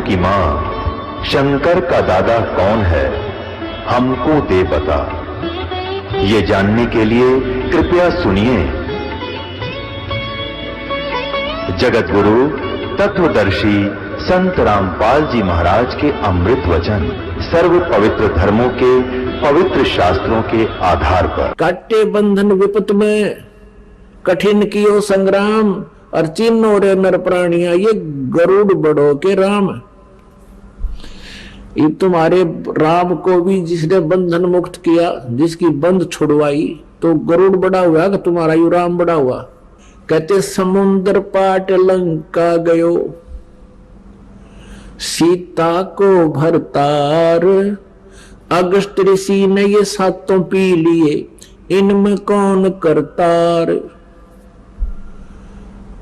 की मां, शंकर का दादा कौन है, हमको दे बता। ये जानने के लिए कृपया सुनिए जगत गुरु तत्वदर्शी संत रामपाल जी महाराज के अमृत वचन, सर्व पवित्र धर्मों के पवित्र शास्त्रों के आधार पर। काटे बंधन विपत में, कठिन कियो संग्राम, और चिन्हो रे नर प्राणिया, ये गरुड़ बड़ो के राम। ये तुम्हारे राम को भी जिसने बंधन मुक्त किया, जिसकी बंध छुड़वाई, तो गरुड़ बड़ा हुआ कि तुम्हारा यू राम बड़ा हुआ। कहते समुद्र पाट लंका गयो, सीता को भरतार, अगस्त ऋषि ने ये सातों पी लिए, इनमें कौन करतार।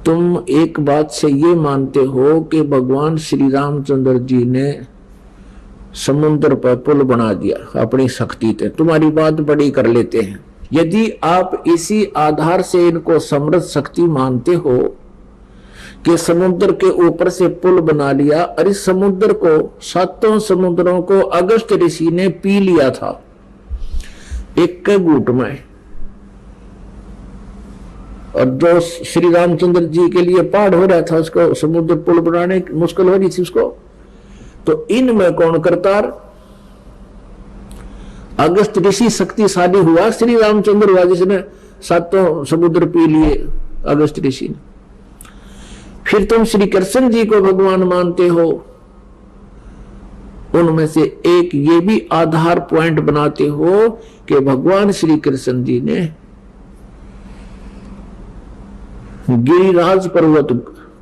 तुम एक बात से ये मानते हो कि भगवान श्री रामचंद्र जी ने समुद्र पर पुल बना दिया अपनी शक्ति से, तुम्हारी बात बड़ी कर लेते हैं। यदि आप इसी आधार से इनको समृद्ध शक्ति मानते हो कि समुद्र के ऊपर से पुल बना लिया, और इस समुद्र को, सातों समुद्रों को अगस्त ऋषि ने पी लिया था एक के घूंट में, और जो श्री रामचंद्र जी के लिए पहाड़ हो रहा था उसको समुद्र पुल बनाने मुश्किल हो रही थी उसको, तो इनमें कौन करतार। अगस्त ऋषि शक्तिशाली हुआ, श्री रामचंद्र हुआ जिसने सातों समुद्र पी लिए अगस्त ऋषि ने। फिर तुम श्री कृष्ण जी को भगवान मानते हो, उनमें से एक ये भी आधार पॉइंट बनाते हो कि भगवान श्री कृष्ण जी ने गिरिराज पर्वत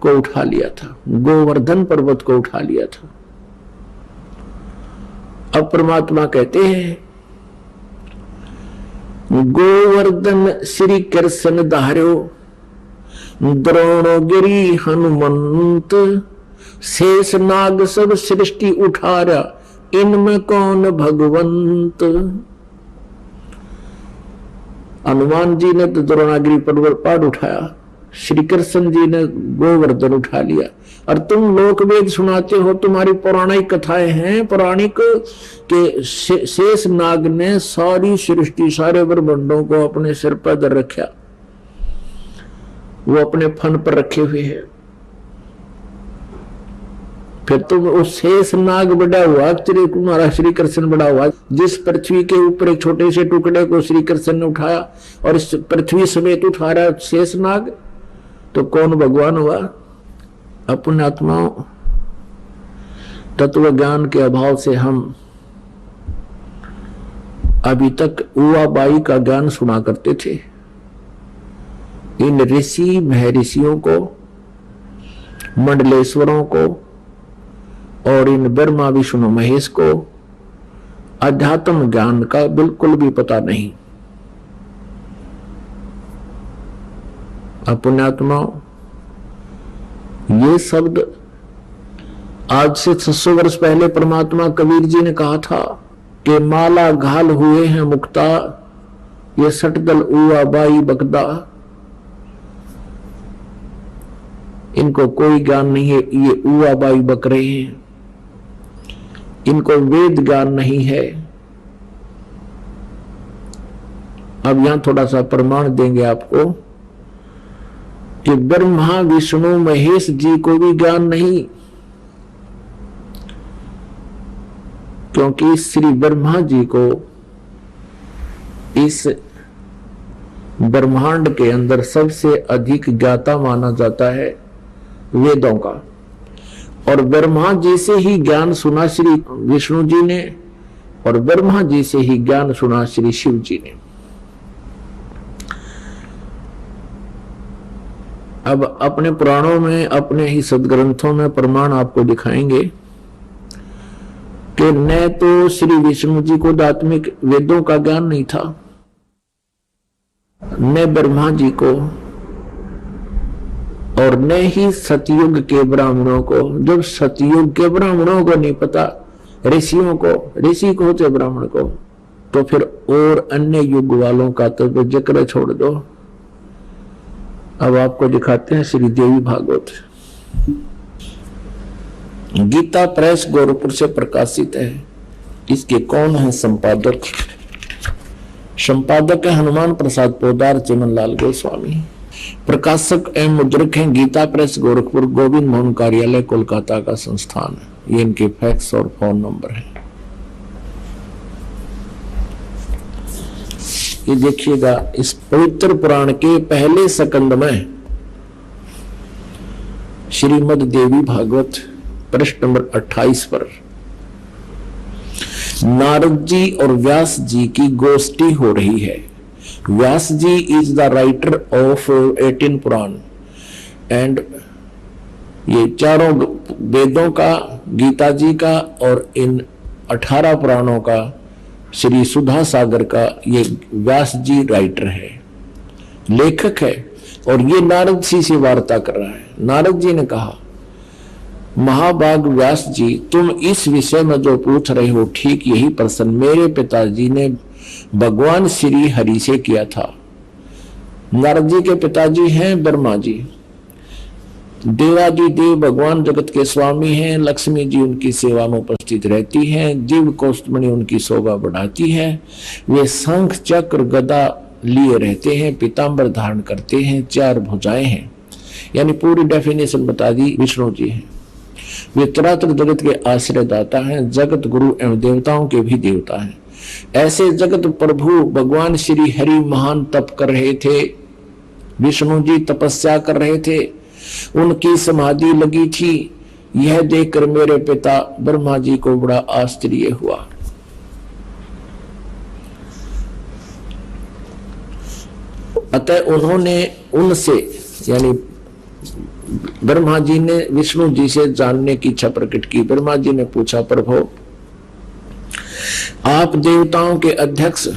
को उठा लिया था, गोवर्धन पर्वत को उठा लिया था। अब परमात्मा कहते हैं गोवर्धन श्री कृष्ण धार्यो, द्रोणगिरी हनुमंत, शेष नाग सब सृष्टि उठारा, इनमें कौन भगवंत। हनुमान जी ने तो द्रोणागिरी पर्वत पहाड़ उठाया, श्री कृष्ण जी ने गोवर्धन उठा लिया। और तुम लोक वेद सुनाते हो, तुम्हारी पौराणिक कथाएं हैं पौराणिक के शेष नाग ने सारी सृष्टि, सारे ब्रह्मांडों को अपने सिर पर धर रखा, वो अपने फन पर रखे हुए हैं। फिर तुम उस शेष नाग बड़ा हुआ, तुम्हारा श्री कृष्ण बड़ा हुआ, जिस पृथ्वी के ऊपर एक छोटे से टुकड़े को श्री कृष्ण ने उठाया और इस पृथ्वी समेत उठा रहा शेष नाग, तो कौन भगवान हुआ। अपने आत्माओं, तत्व ज्ञान के अभाव से हम अभी तक उआ बाई का ज्ञान सुना करते थे। इन ऋषि महर्षियों को, मंडलेश्वरों को और इन ब्रह्मा विष्णु महेश को अध्यात्म ज्ञान का बिल्कुल भी पता नहीं। पुण्यात्मा, ये शब्द आज से 600 वर्ष पहले परमात्मा कबीर जी ने कहा था कि माला घाल हुए हैं मुक्ता, ये सटदल उआ बाई बकदा। इनको कोई ज्ञान नहीं है, ये उआ बाई बक रहे हैं, इनको वेद ज्ञान नहीं है। अब यहां थोड़ा सा प्रमाण देंगे आपको कि ब्रह्मा विष्णु महेश जी को भी ज्ञान नहीं, क्योंकि श्री ब्रह्मा जी को इस ब्रह्मांड के अंदर सबसे अधिक ज्ञाता माना जाता है वेदों का। और ब्रह्मा जी से ही ज्ञान सुना श्री विष्णु जी ने, और ब्रह्मा जी से ही ज्ञान सुना श्री शिव जी ने। अब अपने पुराणों में, अपने ही सदग्रंथों में प्रमाण आपको दिखाएंगे कि न तो श्री विष्णु जी को आत्मिक वेदों का ज्ञान नहीं था, न ब्रह्मा जी को, और न ही सतयुग के ब्राह्मणों को। जब सतयुग के ब्राह्मणों को नहीं पता, ऋषियों को, ऋषि को होते ब्राह्मण को, तो फिर और अन्य युग वालों का तो जिक्र छोड़ दो। अब आपको दिखाते हैं श्री देवी भागवत। गीता प्रेस गोरखपुर से प्रकाशित है। इसके कौन है संपादक? संपादक है हनुमान प्रसाद पोदार, चिमनलाल गोस्वामी। प्रकाशक एवं मुद्रक हैं गीता प्रेस गोरखपुर, गोविंद मोहन कार्यालय, कोलकाता का संस्थान है। ये इनके फैक्स और फोन नंबर है। ये देखिएगा, इस पवित्र पुराण के पहले सकंद में श्रीमद् देवी भागवत पृष्ठ नंबर 28 पर नारद जी और व्यास जी की गोष्ठी हो रही है। Vyas ji is the writer of 18 Purana and ये चारों वेदों का, गीता जी का और इन 18 पुराणों का, श्री सुधा सागर का ये व्यास जी राइटर है, लेखक है। और ये नारद जी से वार्ता कर रहा है। नारद जी ने कहा, महाभाग व्यास जी, तुम इस विषय में जो पूछ रहे हो ठीक यही प्रश्न मेरे पिताजी ने भगवान श्री हरि से किया था। नारद जी के पिताजी हैं ब्रह्मा जी, देवादि देव भगवान जगत के स्वामी हैं। लक्ष्मी जी उनकी सेवा में उपस्थित रहती हैं, दिव्य कौस्तुभमणि उनकी शोभा बढ़ाती है। वे शंख चक्र गदा लिए रहते हैं, पीतांबर धारण करते हैं, 4 भुजाएं हैं। यानी पूरी डेफिनेशन बता दी। विष्णु जी हैं, वे चराचर जगत के आश्रयदाता हैं, जगत गुरु एवं देवताओं के भी देवता हैं। ऐसे जगत प्रभु भगवान श्री हरि महान तप कर रहे थे। विष्णु जी तपस्या कर रहे थे, उनकी समाधि लगी थी। यह देखकर मेरे पिता ब्रह्मा जी को बड़ा आश्चर्य हुआ। अतः उन्होंने उनसे, यानी ब्रह्मा जी ने विष्णु जी से जानने की इच्छा प्रकट की। ब्रह्मा जी ने पूछा, प्रभु आप देवताओं के अध्यक्ष,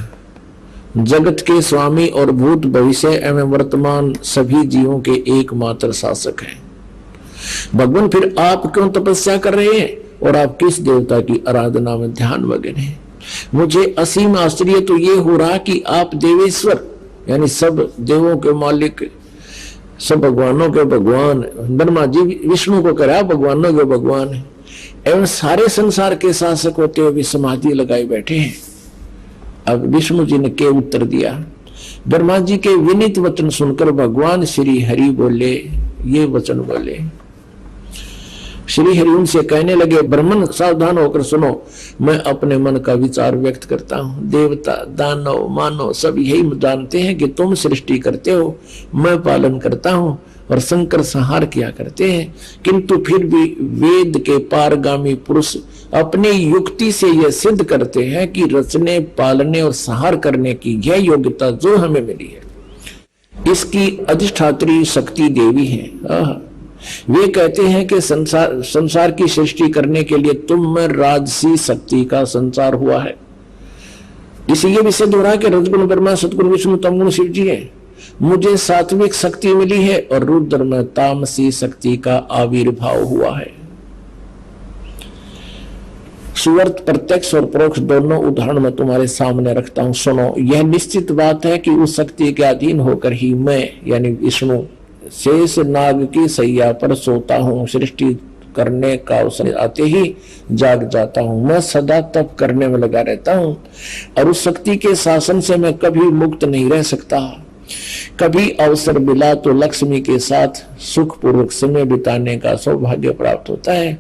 जगत के स्वामी और भूत भविष्य एवं वर्तमान सभी जीवों के एकमात्र शासक हैं। भगवान, फिर आप क्यों तपस्या कर रहे हैं और आप किस देवता की आराधना में ध्यान वगैरह हैं? मुझे असीम आश्चर्य तो ये हो रहा कि आप देवेश्वर, यानी सब देवों के मालिक, सब भगवानों के भगवान, ब्रह्मा जी विष्णु को करा भगवानों के भगवान है, एवं सारे संसार के शासक होते हुए समाधि लगाए बैठे हैं। अब विष्णु जी ने क्या उत्तर दिया? ब्रह्मा जी के विनीत वचन सुनकर भगवान श्री हरि बोले, ये वचन बोले। श्री हरि उनसे कहने लगे, ब्राह्मण सावधान होकर सुनो, मैं अपने मन का विचार व्यक्त करता हूँ। देवता, दानव, मानव सब यही जानते हैं कि तुम सृष्टि करते हो, मैं पालन करता हूँ और शंकर संहार किया करते हैं। किंतु फिर भी वेद के पारगामी पुरुष अपनी युक्ति से यह सिद्ध करते हैं कि रचने, पालने और संहार करने की यह योग्यता जो हमें मिली है, इसकी अधिष्ठात्री शक्ति देवी है। वे कहते हैं कि संसार की सृष्टि करने के लिए तुम में राजसी शक्ति का संचार हुआ है। इसीलिए भी सिद्ध हो रहा है कि रजगुण ब्रह्मा, सतगुण विष्णु, तमगुण शिव जी है। मुझे सात्विक शक्ति मिली है और रुद्र में तामसी शक्ति का आविर्भाव हुआ है। सुवर्त प्रत्यक्ष और परोक्ष दोनों उदाहरण मैं तुम्हारे सामने रखता हूं, सुनो। यह निश्चित बात है कि उस शक्ति के अधीन होकर ही मैं, यानी विष्णु, शेष नाग की सैया पर सोता हूँ। सृष्टि करने का अवसर आते ही जाग जाता हूँ। मैं सदा तप करने में लगा रहता हूँ और उस शक्ति के शासन से मैं कभी मुक्त नहीं रह सकता। कभी अवसर मिला तो लक्ष्मी के साथ सुखपूर्वक समय बिताने का सौभाग्य प्राप्त होता है।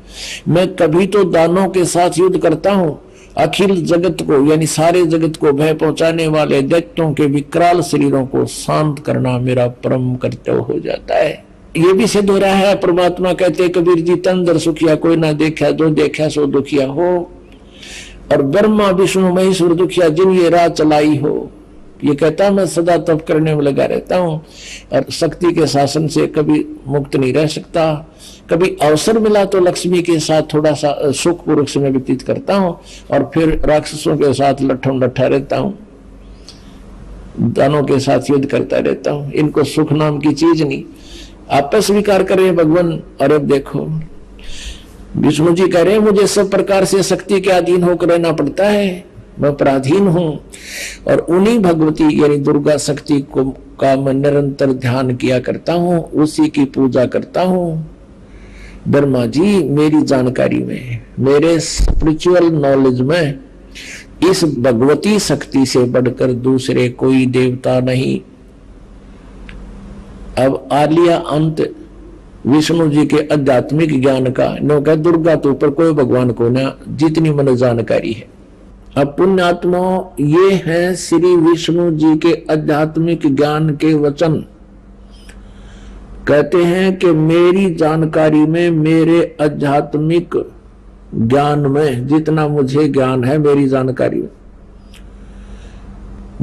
मैं कभी तो दानों के साथ युद्ध करता हूँ। अखिल जगत को, यानी सारे जगत को भय पहुंचाने वाले दैत्यों के विकराल शरीरों को शांत करना मेरा परम कर्तव्य हो जाता है। ये भी सिद्ध हो रहा है। परमात्मा कहते कबीर जी, तन दर सुखिया कोई ना देखा, जो देखा सो दुखिया हो। और ब्रह्मा विष्णु महेश्वर दुखिया जिन ये राह चलाई हो। ये कहता मैं सदा तप करने में लगा रहता हूँ और शक्ति के शासन से कभी मुक्त नहीं रह सकता। कभी अवसर मिला तो लक्ष्मी के साथ थोड़ा सा सुखपूर्वक समय व्यतीत करता हूँ और फिर राक्षसों के साथ लट्ठम लट्ठा रहता हूँ, दानों के साथ युद्ध करता रहता हूँ। इनको सुख नाम की चीज नहीं। आप स्वीकार करें भगवान। और अब देखो विष्णु जी कह रहे हैं, मुझे सब प्रकार से शक्ति के अधीन होकर रहना पड़ता है, मैं पराधीन हूं और उन्हीं भगवती यानी दुर्गा शक्ति को का मैं निरंतर ध्यान किया करता हूं, उसी की पूजा करता हूं। ब्रह्मा जी मेरी जानकारी में, मेरे स्पिरिचुअल नॉलेज में इस भगवती शक्ति से बढ़कर दूसरे कोई देवता नहीं। अब आ लिया अंत विष्णु जी के आध्यात्मिक ज्ञान का। नो कह दुर्गा तो ऊपर कोई भगवान को ना, जितनी मन जानकारी है। अब पुण्यात्मा ये है श्री विष्णु जी के आध्यात्मिक ज्ञान के वचन। कहते हैं कि मेरी जानकारी में, मेरे आध्यात्मिक ज्ञान में, जितना मुझे ज्ञान है मेरी जानकारी में,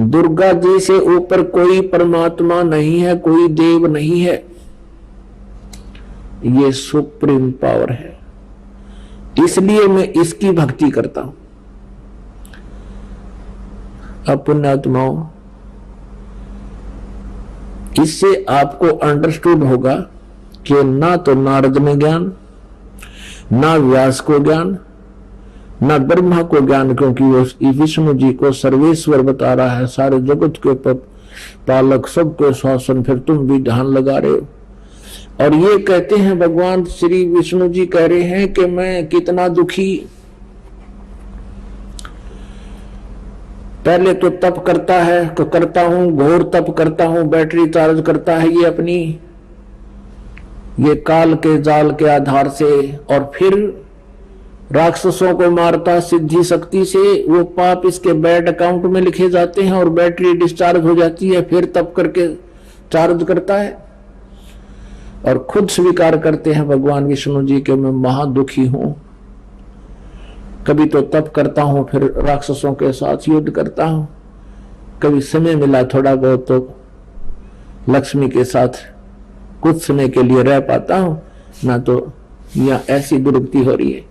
दुर्गा जी से ऊपर कोई परमात्मा नहीं है, कोई देव नहीं है। ये सुप्रीम पावर है, इसलिए मैं इसकी भक्ति करता हूं। अब पुण्यात्माओं, इससे आपको अंडरस्टूड होगा कि ना तो नारद में ज्ञान, ना व्यास को ज्ञान, ना ब्रह्मा को ज्ञान, क्योंकि वो विष्णु जी को सर्वेश्वर बता रहा है, सारे जगत के पालक, सबके शासन, फिर तुम भी ध्यान लगा रहे हो। और ये कहते हैं भगवान श्री विष्णु जी कह रहे हैं कि मैं कितना दुखी, पहले तो तप करता है, तो करता हूं, घोर तप करता हूं, बैटरी चार्ज करता है ये अपनी, ये काल के जाल के आधार से, और फिर राक्षसों को मारता सिद्धि शक्ति से। वो पाप इसके बैड अकाउंट में लिखे जाते हैं और बैटरी डिस्चार्ज हो जाती है, फिर तप करके चार्ज करता है। और खुद स्वीकार करते हैं भगवान विष्णु जी के मैं महादुखी हूं, कभी तो तप करता हूं, फिर राक्षसों के साथ युद्ध करता हूं, कभी समय मिला थोड़ा बहुत तो लक्ष्मी के साथ कुछ समय के लिए रह पाता हूं, ना तो यहाँ ऐसी दुर्गति हो रही है।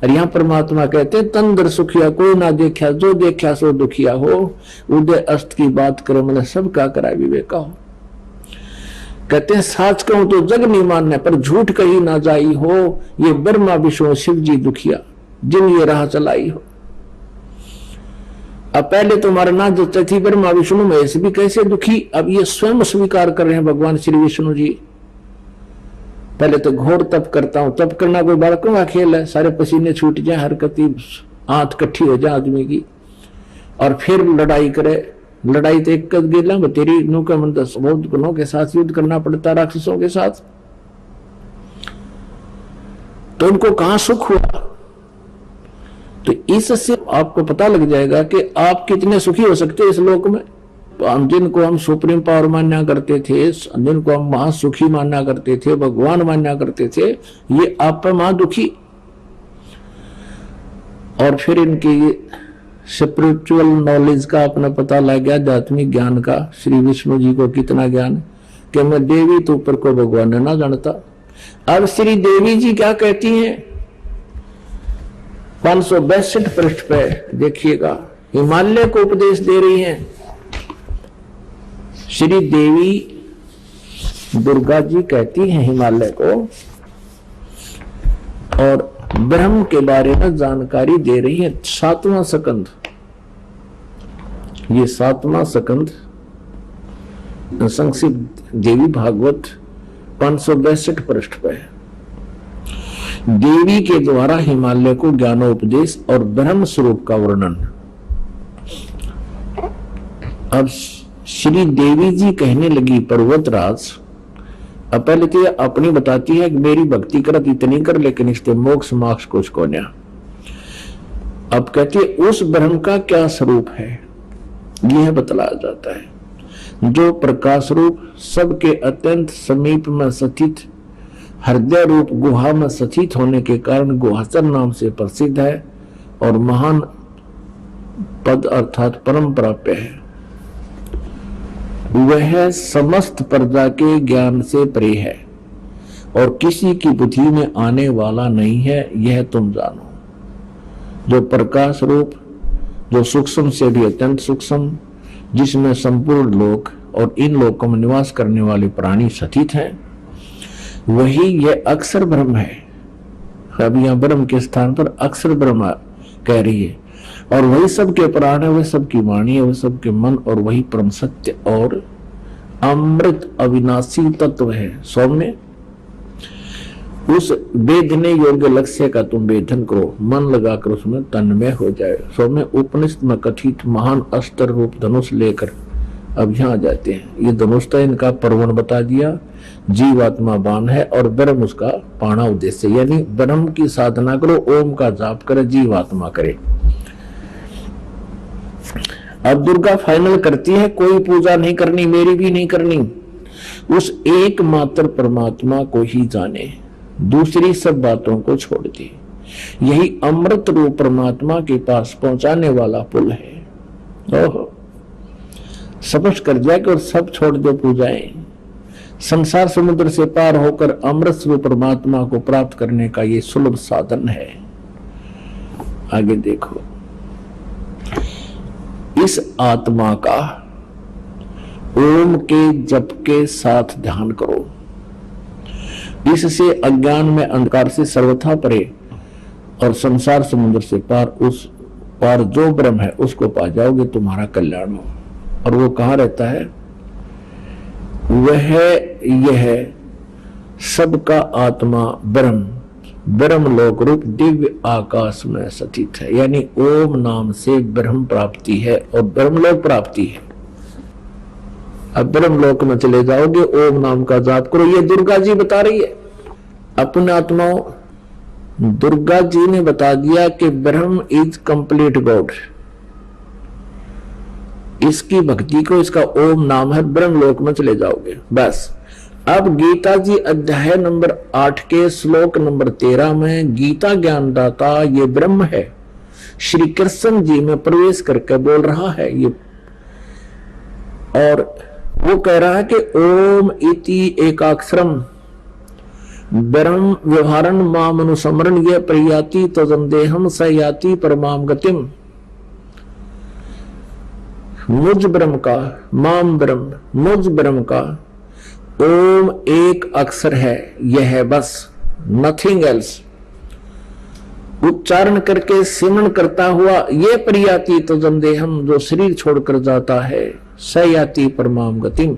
और यहाँ परमात्मा कहते हैं तंद्र सुखिया कोई ना देखा, जो देखा सो दुखिया हो, उदय अस्त की बात करो मैंने सबका करा विवेका हो। कहते हैं साच कहूं तो जग नहीं मानना, पर झूठ कही ना जाई हो, ये ब्रह्मा विष्णु शिव जी दुखिया जिन ये राह चलाई हो। अब पहले तुम्हारा ना जो थी ब्रह्मा विष्णु महेश भी कैसे दुखी, अब ये स्वयं स्वीकार कर रहे हैं भगवान श्री विष्णु जी। पहले तो घोर तप करता हूं, तप करना कोई बालकों का खेल है, सारे पसीने छूट जाए, हरकती आंत इकट्ठी हो जाए आदमी की, और फिर लड़ाई करे। लड़ाई तो एक गेला तेरी नू का मन बहुत गुणों के साथ युद्ध करना पड़ता राक्षसों के साथ, तो उनको कहां सुख हुआ। तो इससे आपको पता लग जाएगा कि आप कितने सुखी हो सकते हैं इस लोक में। जिनको हम सुप्रीम पावर मान्या करते थे, जिनको हम महासुखी मान्या करते थे, भगवान मान्या करते थे, ये आप पर महादुखी। और फिर इनकी स्पिरिचुअल नॉलेज का अपना पता लग गया, आध्यात्मिक ज्ञान का। श्री विष्णु जी को कितना ज्ञान कि मैं देवी तो ऊपर को भगवान ना जानता। अब श्री देवी जी क्या कहती हैं 562 पृष्ठ पे देखिएगा, हिमालय को उपदेश दे रही हैं श्री देवी दुर्गा जी। कहती हैं हिमालय को, और ब्रह्म के बारे में जानकारी दे रही है। 7वां स्कंद, ये 7वां स्कंद संक्षिप्त देवी भागवत 562 पृष्ठ पे है। देवी के द्वारा हिमालय को ज्ञानोपदेश और ब्रह्म स्वरूप का वर्णन। अब श्री देवी जी कहने लगी पर्वतराज, अब पहले तो अपनी बताती है कि मेरी भक्ति करत इतनी कर, लेकिन इसके मोक्ष मोक्ष कुछ को न्या। अब कहती है उस ब्रह्म का क्या स्वरूप है, यह बतलाया जाता है। जो प्रकाश रूप सबके अत्यंत समीप में स्थित, हृदय रूप गुहा में स्थित होने के कारण गुहाचर नाम से प्रसिद्ध है, और महान पद अर्थात परम प्राप्य है। वह समस्त प्रजा के ज्ञान से परे है और किसी की बुद्धि में आने वाला नहीं है, यह तुम जानो। जो प्रकाश रूप, जो सूक्ष्म से भी अत्यंत सूक्ष्म, जिसमें संपूर्ण लोक और इन लोकों में निवास करने वाले प्राणी स्थित हैं, वही यह अक्षर ब्रह्म है। अब यहाँ ब्रह्म के स्थान पर अक्षर ब्रह्म कह रही है, और वही सबके प्राण है, वही सबकी वाणी है, वही सबके मन, और वही परम सत्य और अमृत अविनाशी तत्व है। सौम्य उस वेदने योग्य लक्ष्य का तुम वेदन करो, मन लगाकर उसमें तन्मय हो जाए। सो में उपनिषद में कथित महान अस्त्र रूप धनुष लेकर अब यहाँ आ जाते हैं। ये धनुष तो इनका पर्वण बता दिया, जीवात्मा बाण है और ब्रह्म उसका पाणा उद्देश्य, यानी ब्रह्म की साधना करो, ओम का जाप करे, जीवात्मा करे। अब दुर्गा फाइनल करती है, कोई पूजा नहीं करनी, मेरी भी नहीं करनी, उस एकमात्र परमात्मा को ही जाने, दूसरी सब बातों को छोड़ दे। यही अमृत रूप परमात्मा के पास पहुंचाने वाला पुल है। ओहो, समझ कर जाके और सब छोड़ दो पूजाएं, संसार समुद्र से पार होकर अमृत स्वरूप परमात्मा को प्राप्त करने का ये सुलभ साधन है। आगे देखो, इस आत्मा का ओम के जप के साथ ध्यान करो, इससे अज्ञान में अंधकार से सर्वथा परे और संसार समुद्र से पार उस पार जो ब्रह्म है उसको पा जाओगे, तुम्हारा कल्याण हो। और वो कहाँ रहता है? वह यह सबका आत्मा ब्रह्म, ब्रह्म लोक रूप दिव्य आकाश में स्थित है, यानी ओम नाम से ब्रह्म प्राप्ति है और ब्रह्मलोक प्राप्ति है। अब ब्रह्मलोक में चले जाओगे, ओम नाम का जाप करो। ये दुर्गा जी बता रही है अपने आत्माओं, दुर्गा जी ने बता दिया कि ब्रह्म इज कंप्लीट गॉड। इसकी भक्ति को, इसका ओम नाम है, ब्रह्मलोक में चले जाओगे बस। अब गीता जी अध्याय नंबर 8 के श्लोक नंबर 13 में गीता ज्ञानदाता ये ब्रह्म है, श्री कृष्ण जी में प्रवेश करके बोल रहा है ये, और वो कह रहा है कि ओम इति एकाक्षरम ब्रह्म व्यवहारन माम अनुसमरण ये प्रयाति तजम देहम स याति परमाम गतिम। मुझ ब्रह्म का, माम ब्रह्म, मुझ ब्रह्म का ओम एक अक्षर है, यह है बस, नथिंग एल्स। उच्चारण करके सिमरण करता हुआ ये प्रयाति तजम देहम, जो शरीर छोड़कर जाता है, सयाति परमाम गतिम,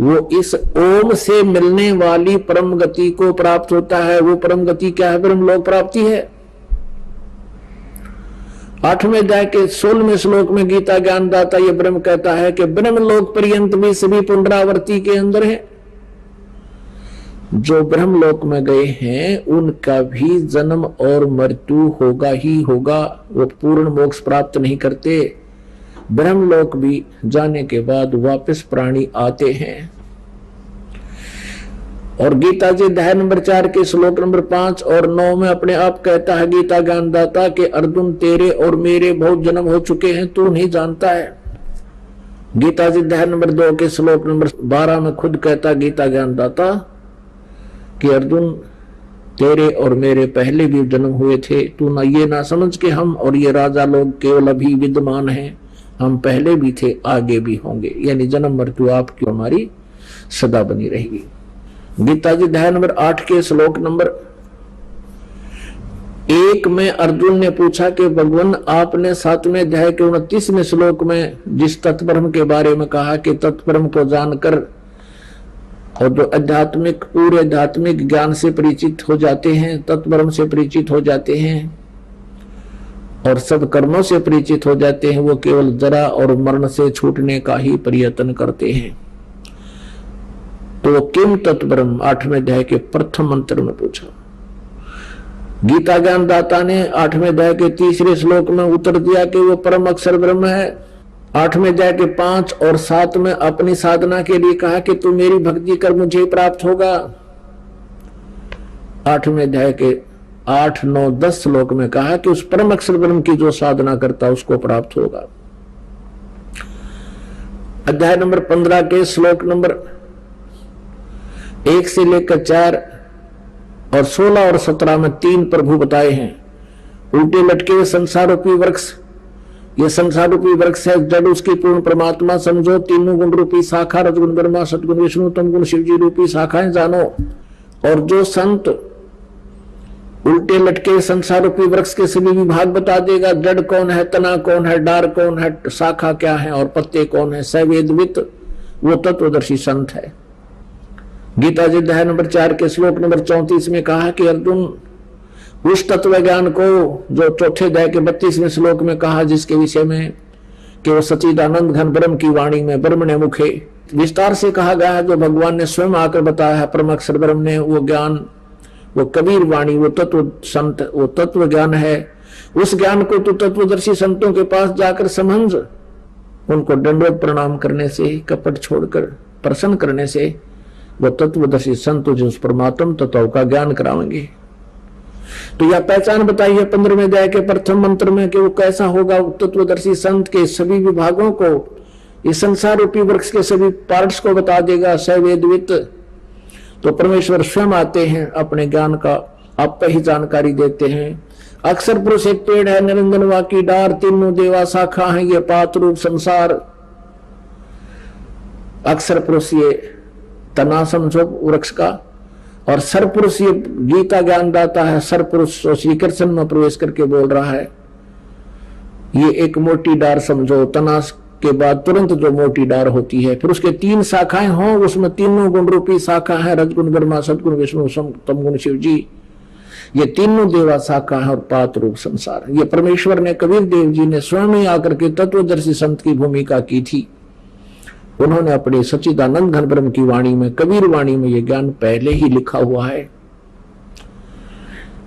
वो इस ओम से मिलने वाली परम गति को प्राप्त होता है। वो परम गति क्या है? ब्रह्मलोक प्राप्ति है। 8वें अध्याय के 16वें श्लोक में गीता ज्ञानदाता ये ब्रह्म कहता है कि ब्रह्मलोक पर्यंत भी सभी पुनरावृत्ति के अंदर है। जो ब्रह्मलोक में गए हैं उनका भी जन्म और मृत्यु होगा ही होगा, वो पूर्ण मोक्ष प्राप्त नहीं करते। ब्रह्मलोक भी जाने के बाद वापस प्राणी आते हैं। और गीता जी अध्याय नंबर 4 के श्लोक नंबर 5 और 9 में अपने आप कहता है गीता ज्ञानदाता के अर्जुन तेरे और मेरे बहुत जन्म हो चुके हैं, तू नहीं जानता है। गीता जी अध्याय नंबर 2 के श्लोक नंबर 12 में खुद कहता गीता ज्ञानदाता कि अर्जुन तेरे और मेरे पहले भी जन्म हुए थे, तू ना ये ना समझ के हम और ये राजा लोग केवल अभी विद्यमान हैं, हम पहले भी थे आगे भी होंगे, यानी जन्म मृत्यु आपकी हमारी सदा बनी रहेगी। गीता जी अध्याय नंबर 8 के श्लोक नंबर 1 में अर्जुन ने पूछा कि भगवान आपने 7वें अध्याय के 29वें श्लोक में जिस तत्ब्रह्म के बारे में कहा कि तत्ब्रह्म को जानकर और जो आध्यात्मिक पूरे आध्यात्मिक ज्ञान से परिचित हो जाते हैं, तत्ब्रह्म से परिचित हो जाते हैं और सब कर्मों से परिचित हो जाते हैं, वो केवल जरा और मरण से छूटने का ही प्रयत्न करते हैं। तो किम तत्ब्रह्म 8वें अध्याय के प्रथम मंत्र में पूछा। गीता ज्ञानदाता ने 8वें अध्याय के 3 श्लोक में उत्तर दिया कि वो परम अक्षर ब्रह्म है। 8वें अध्याय के 5 और 7 में अपनी साधना के लिए कहा कि तू मेरी भक्ति कर मुझे प्राप्त होगा। 8वें अध्याय के 8, 9, 10 श्लोक में कहा कि उस परम अक्षर ब्रह्म की जो साधना करता उसको प्राप्त होगा। अध्याय नंबर 15 के श्लोक नंबर 1 से लेकर 4 और 16 और 17 में 3 प्रभु बताए हैं। उल्टे लटके हुए संसार रूपी वृक्ष, ये संसार रूपी वृक्ष है, जड़ उसकी पूर्ण परमात्मा समझो। तीनों गुण रूपी शाखा, रजगुण ब्रह्मा, सतगुण विष्णु, तम गुण शिव जी रूपी शाखाएं जानो। और जो संत उल्टे लटके संसार रूपी वृक्ष के सभी विभाग बता देगा, जड़ कौन है, तना कौन है, डार कौन है, शाखा क्या है और पत्ते कौन है, सवेदवित, वो तत्वदर्शी संत है। गीता जी अध्याय नंबर 4 के श्लोक नंबर 34 में कहा कि अर्जुन, उस तत्व ज्ञान को जो चौथे अध्याय के 32वें श्लोक में कहा, जिसके विषय में कि वो सच्चिदानंद घन ब्रह्म की वाणी में ब्रह्मणे मुखे विस्तार से कहा गया है, जो भगवान ने स्वयं आकर बताया है, परम अक्षर ब्रह्म ने, वो ज्ञान, वो कबीर वाणी, वो तत्व संत, वो तत्व ज्ञान है। उस ज्ञान को तो तत्वदर्शी संतों के पास जाकर समझ, उनको दंडवत प्रणाम करने से, कपट छोड़कर प्रसन्न करने से वो तत्वदर्शी संत तुझे उस परमात्म तत्व का ज्ञान कराएंगे। तो यह पहचान बताई है 15वें अध्याय के प्रथम मंत्र में कि वो कैसा होगा। तत्वदर्शी संत के सभी विभागों को, इस संसार रूपी वृक्ष के सभी पार्ट्स को बता देगा, सवेदवित। तो परमेश्वर स्वयं आते हैं, अपने ज्ञान का आप ही जानकारी देते हैं। अक्षर पुरुष एक पेड़ है, निरंजन वाकी डार, तीनों देवा शाखा है, ये पात रूप संसार। अक्षर पुरुष ये तना समझो वृक्ष का, और सरपुरुष ये गीता ज्ञान दाता है। सरपुरुष श्री कृष्ण में प्रवेश करके बोल रहा है, ये एक मोटी डार समझो, तना के बाद तुरंत जो मोटी डार होती है, फिर उसके 3 शाखाएं हों, उसमें तीनों गुण रूपी शाखा है, रजगुण ब्रह्मा, सदगुण विष्णु, तमगुण शिव जी। ये तीनों देवा शाखा है और पात रूप संसार। ये परमेश्वर ने, कबीर देव जी ने स्वयं ही आकर के तत्वदर्शी संत की भूमिका की थी। उन्होंने अपने सच्चिदानंद घन ब्रह्म की वाणी में, कबीर वाणी में, ये ज्ञान पहले ही लिखा हुआ है।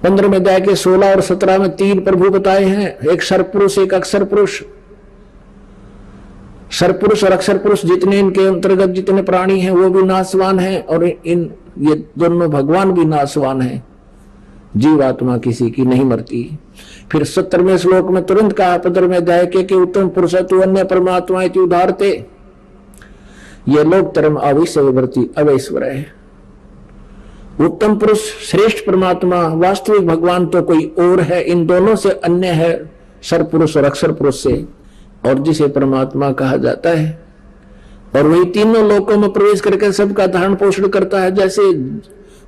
15वें अध्याय के 16 और 17 में 3 प्रभु बताए हैं, एक सरपुरुष, एक अक्षर पुरुष। सरपुरुष और अक्षर पुरुष जितने इनके अंतर्गत जितने प्राणी हैं वो भी नाशवान हैं, और ये दोनों भगवान भी नाशवान हैं। जीवात्मा किसी की नहीं मरती। फिर 17वें श्लोक में तुरंत कहा 15वें अध्याय के उत्तम पुरुष तु अन्य परमात्मा इति उदारते, ये लोग धर्म अवैश्वर्ती अवैश्वर है। उत्तम पुरुष श्रेष्ठ परमात्मा वास्तविक भगवान तो कोई और है, इन दोनों से अन्य है, सरपुरुष और अक्षर पुरुष से, और जिसे परमात्मा कहा जाता है। और वही तीनों लोकों में प्रवेश करके सबका धारण पोषण करता है। जैसे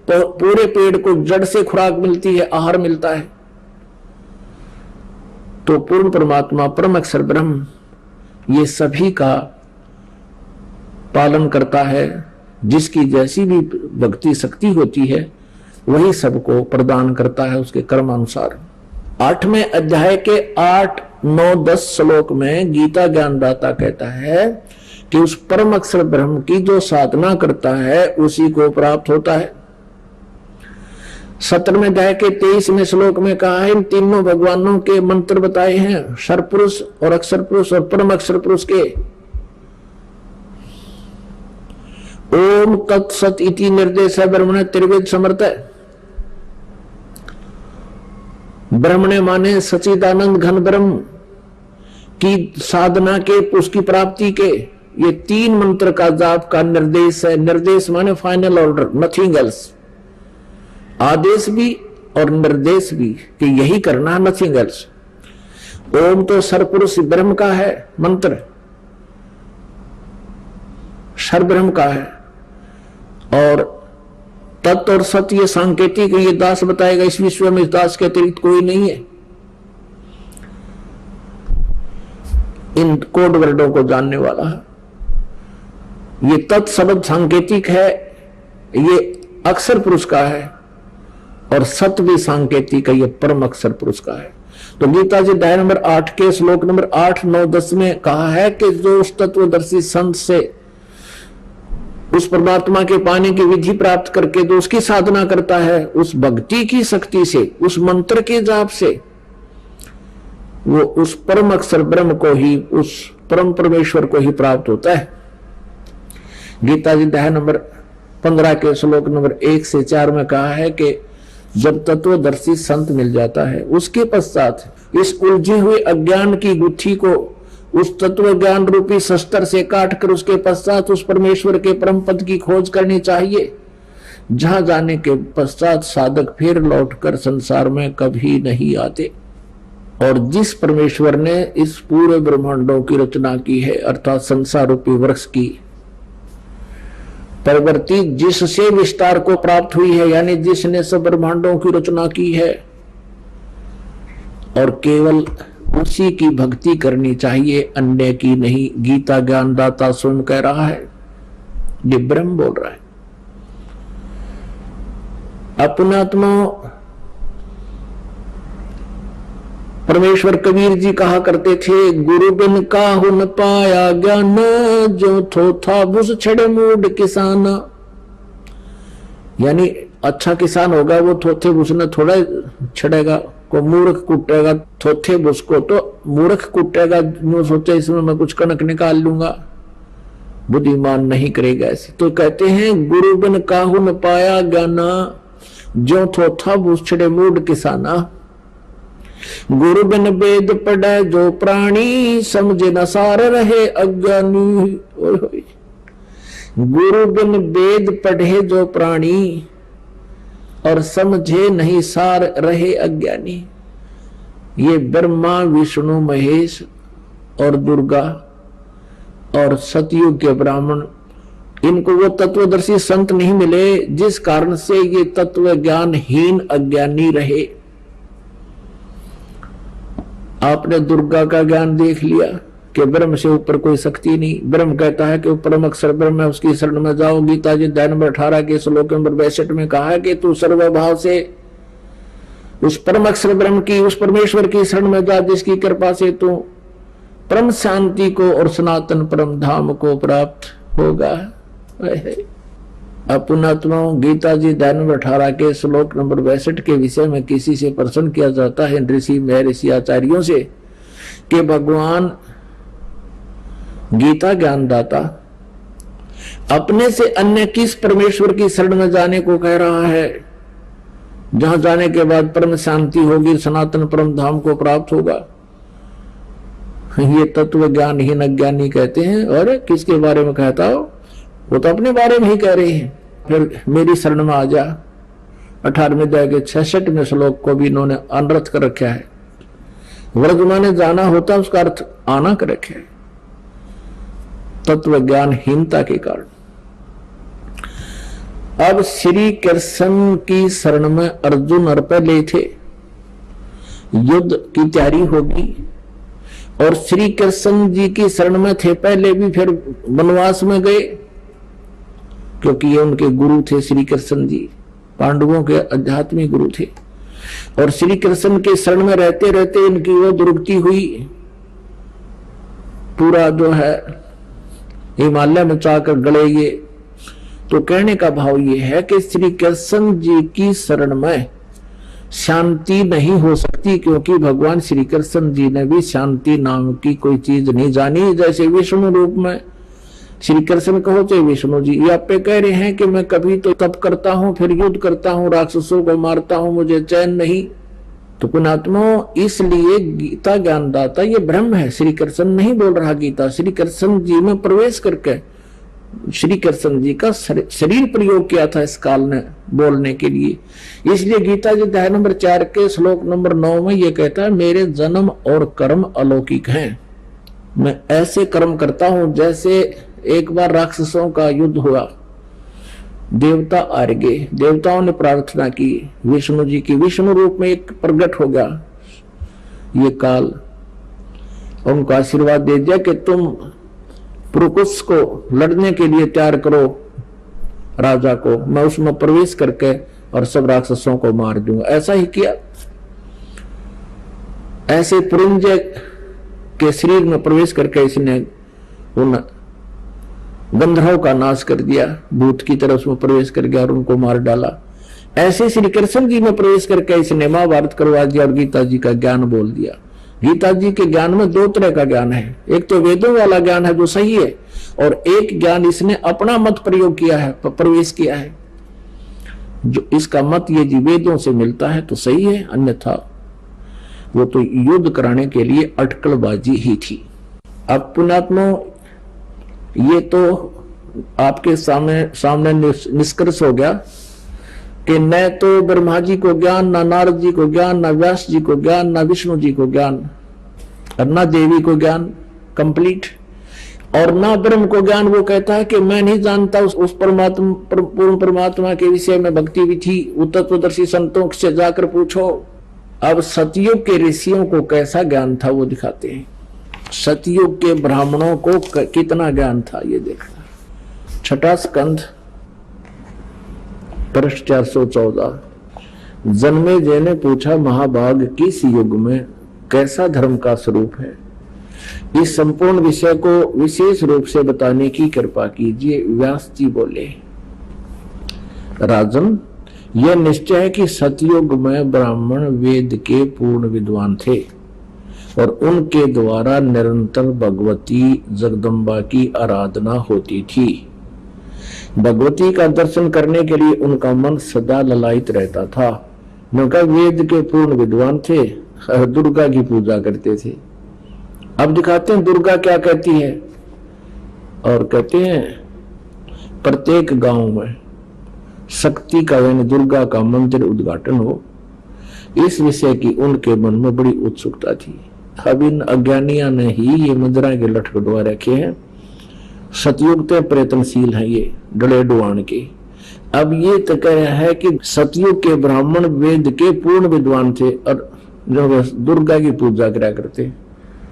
पूरे पेड़ को जड़ से खुराक मिलती है, आहार मिलता है, तो पूर्ण परमात्मा परम अक्षर ब्रह्म ये सभी का पालन करता है। जिसकी जैसी भी भक्ति शक्ति होती है वही सबको प्रदान करता है उसके कर्म अनुसार। 8वें अध्याय के 8, 9, 10 श्लोक में गीता ज्ञानदाता कहता है कि उस परम अक्षर ब्रह्म की जो साधना करता है उसी को प्राप्त होता है। 17वें अध्याय के 23वें श्लोक में कहा है, इन तीनों भगवानों के मंत्र बताए हैं, सरपुरुष और अक्षर पुरुष और परम अक्षर पुरुष के। ओम तत्सत इति निर्देश ब्रह्मणे त्रिवेद समर्थ। ब्रह्मणे माने सच्चिदानंद घन ब्रह्म की साधना के, उसकी प्राप्ति के ये 3 मंत्र का जाप का निर्देश है। निर्देश माने फाइनल ऑर्डर, नथिंग एल्स। आदेश भी और निर्देश भी कि यही करना, नथिंग एल्स। ओम तो सरपुरुष ब्रह्म का है मंत्र, सर ब्रह्म का है, और तत्व और सत्य ये सांकेतिक, ये दास बताएगा। इस विश्व में इस दास के अतिरिक्त कोई नहीं है। इन कोड वर्डों को जानने वाला है। ये तत् शब्द सांकेतिक है, ये अक्षर पुरुष का है, और सत्य भी सांकेतिक है, ये परम अक्षर पुरुष का है। तो गीता जी अध्याय नंबर 8 के श्लोक नंबर 8, 9, 10 में कहा है कि जो उस तत्वदर्शी संत से उस परमात्मा के पाने की विधि प्राप्त करके जो उसकी साधना करता है, उस भक्ति की शक्ति से, उस मंत्र के जाप से, वो उस परम अक्षर ब्रह्म को ही, उस परम परमेश्वर को ही प्राप्त होता है। गीता जी अध्याय नंबर 15 के श्लोक नंबर 1 से 4 में कहा है कि जब तत्वदर्शी संत मिल जाता है, उसके पश्चात इस उलझी हुई अज्ञान की गुत्थी को उस तत्व ज्ञान रूपी शस्त्र से काट कर उसके पश्चात उस परमेश्वर के परम पद की खोज करनी चाहिए, जहां जाने के पश्चात साधक फिर लौटकर संसार में कभी नहीं आते। और जिस परमेश्वर ने इस पूरे ब्रह्मांडों की रचना की है, अर्थात संसार रूपी वृक्ष की प्रवृत्ति जिससे विस्तार को प्राप्त हुई है, यानी जिसने सब ब्रह्मांडों की रचना की है, और केवल उसी की भक्ति करनी चाहिए, अन्य की नहीं। गीता ज्ञानदाता स्वयं कह रहा है, ये ब्रह्म बोल रहा है। अपनात्मा परमेश्वर कबीर जी कहा करते थे, गुरु बिन काहू न पाया ज्ञान, जो थोथा बुस छड़े मूड किसान। यानी अच्छा किसान होगा वो थोथे बुस न थोड़ा छड़ेगा, को मूर्ख कुटेगा थोथे बुस को तो मूर्ख कुटेगा, जो सोचे इसमें मैं कुछ कनक निकाल लूंगा, बुद्धिमान नहीं करेगा ऐसे। तो कहते हैं गुरु बिन काहू न पाया ज्ञाना, जो थोथा बुस छड़े मूड किसाना। गुरु बिन वेद पढ़े जो प्राणी, समझे न सार रहे अज्ञानी। गुरु बिन वेद पढ़े जो प्राणी, और समझे नहीं सार रहे अज्ञानी। ये ब्रह्मा विष्णु महेश और दुर्गा और सतयुग के ब्राह्मण, इनको वो तत्वदर्शी संत नहीं मिले, जिस कारण से ये तत्व ज्ञानहीन अज्ञानी रहे। आपने दुर्गा का ज्ञान देख लिया कि ब्रह्म से ऊपर कोई शक्ति नहीं। ब्रह्म कहता है कि परम अक्षर ब्रह्म है, उसकी शरण में जाओ। गीता जी अध्याय नंबर 18 के श्लोक नंबर 62 में कहा है कि तू सर्वभाव से उस परम अक्षर ब्रह्म की, उस परमेश्वर की शरण में जा, जिसकी कृपा से तू परम शांति को और सनातन परम धाम को प्राप्त होगा। अपनात्मा गीता जी अध्याय नंबर 18 के श्लोक नंबर 62 के विषय में किसी से प्रश्न किया जाता है ऋषि महर्षि आचार्यों से कि भगवान गीता ज्ञानदाता अपने से अन्य किस परमेश्वर की शरण में जाने को कह रहा है, जहां जाने के बाद परम शांति होगी, सनातन परम धाम को प्राप्त होगा। ये तत्व ज्ञानहीन अज्ञानी कहते हैं। और किसके बारे में कहता हो? वो तो अपने बारे में ही कह रहे हैं। फिर मेरी शरण में आ जा, 18वें अध्याय के 66वें श्लोक को भी इन्होंने अनर्थ कर रखा है। वर्तमान जाना होता उसका अर्थ आना कर रखे है, तत्व ज्ञानहीनता के कारण। अब श्री कृष्ण की शरण में अर्जुन और पहले थे, युद्ध की तैयारी होगी, और श्री कृष्ण जी की शरण में थे पहले भी, फिर वनवास में गए क्योंकि ये उनके गुरु थे। श्री कृष्ण जी पांडवों के आध्यात्मिक गुरु थे, और श्री कृष्ण के शरण में रहते रहते इनकी वो दुर्गति हुई, पूरा जो है हिमालय में चाकर गले ये। तो कहने का भाव ये है कि श्री कृष्ण जी की शरण में शांति नहीं हो सकती, क्योंकि भगवान श्री कृष्ण जी ने भी शांति नाम की कोई चीज नहीं जानी। जैसे विष्णु रूप में श्री कृष्ण कहो तो विष्णु जी, ये आप पे कह रहे हैं कि मैं कभी तो तप करता हूं, फिर युद्ध करता हूं, राक्षसों को मारता हूं, मुझे चैन नहीं। तो पुणात्मा इसलिए गीता ज्ञानदाता ये ब्रह्म है, श्री कृष्ण नहीं बोल रहा गीता। श्री कृष्ण जी में प्रवेश करके श्री कृष्ण जी का शरीर प्रयोग किया था इस काल ने बोलने के लिए। इसलिए गीता जी अध्याय नंबर 4 के श्लोक नंबर 9 में ये कहता है, मेरे जन्म और कर्म अलौकिक हैं। मैं ऐसे कर्म करता हूं जैसे एक बार राक्षसों का युद्ध हुआ, देवता हार गए, देवताओं ने प्रार्थना की विष्णु जी की, विष्णु रूप में एक प्रकट हो गया ये काल, उनको आशीर्वाद दे दिया कि तुम पुरुकुश को लड़ने के लिए तैयार करो राजा को, मैं उसमें प्रवेश करके और सब राक्षसों को मार दूंगा। ऐसा ही किया। ऐसे पुरुंजय के शरीर में प्रवेश करके इसने उन गंधर्वों का नाश कर दिया, भूत की तरह उसमें प्रवेश कर गया और उनको मार डाला। ऐसे श्री कृष्ण जी में प्रवेश करके इसने महाभारत करवा दिया और गीता जी का ज्ञान बोल दिया। गीता जी के ज्ञान में 2 तरह का ज्ञान है, एक तो वेदों वाला ज्ञान है जो सही है, और एक ज्ञान इसने अपना मत प्रयोग किया है, प्रवेश किया है, जो इसका मत ये जी वेदों से मिलता है तो सही है, अन्यथा वो तो युद्ध कराने के लिए अटकलबाजी ही थी। अब पुणात्मा ये तो आपके सामने निष्कर्ष हो गया कि न तो ब्रह्मा जी को ज्ञान, ना नारद जी को ज्ञान, ना व्यास जी को ज्ञान, ना विष्णु जी को ज्ञान, और ना देवी को ज्ञान कंप्लीट, और ना ब्रह्म को ज्ञान। वो कहता है कि मैं नहीं जानता उस परमात्मा, पूर्ण परमात्मा के विषय में भक्ति विधि तत्वदर्शी संतों से जाकर पूछो। अब सतयुग के ऋषियों को कैसा ज्ञान था वो दिखाते हैं, सतयुग के ब्राह्मणों को कितना ज्ञान था ये देखना। 6वां स्कंध पृष्ठ 414। जन्मेजय ने पूछा, महाभाग किस युग में कैसा धर्म का स्वरूप है? इस संपूर्ण विषय को विशेष रूप से बताने की कृपा कीजिए। व्यास जी बोले, राजन, यह निश्चय है कि सतयुग में ब्राह्मण वेद के पूर्ण विद्वान थे और उनके द्वारा निरंतर भगवती जगदम्बा की आराधना होती थी। भगवती का दर्शन करने के लिए उनका मन सदा ललायित रहता था। उनका वेद के पूर्ण विद्वान थे, दुर्गा की पूजा करते थे। अब दिखाते हैं दुर्गा क्या कहती है, और कहते हैं प्रत्येक गांव में शक्ति का यानी दुर्गा का मंदिर उद्घाटन हो। इस विषय की उनके मन में बड़ी उत्सुकता थी। अब इन अज्ञानियों ने ही ये मंदिरा के लठ कटवा रखे हैं। सतयुग तो प्रयत्नशील है ये डले डुआन के। अब ये तो कह रहा है कि सतयुग के ब्राह्मण वेद के पूर्ण विद्वान थे और जो दुर्गा की पूजा करा करते।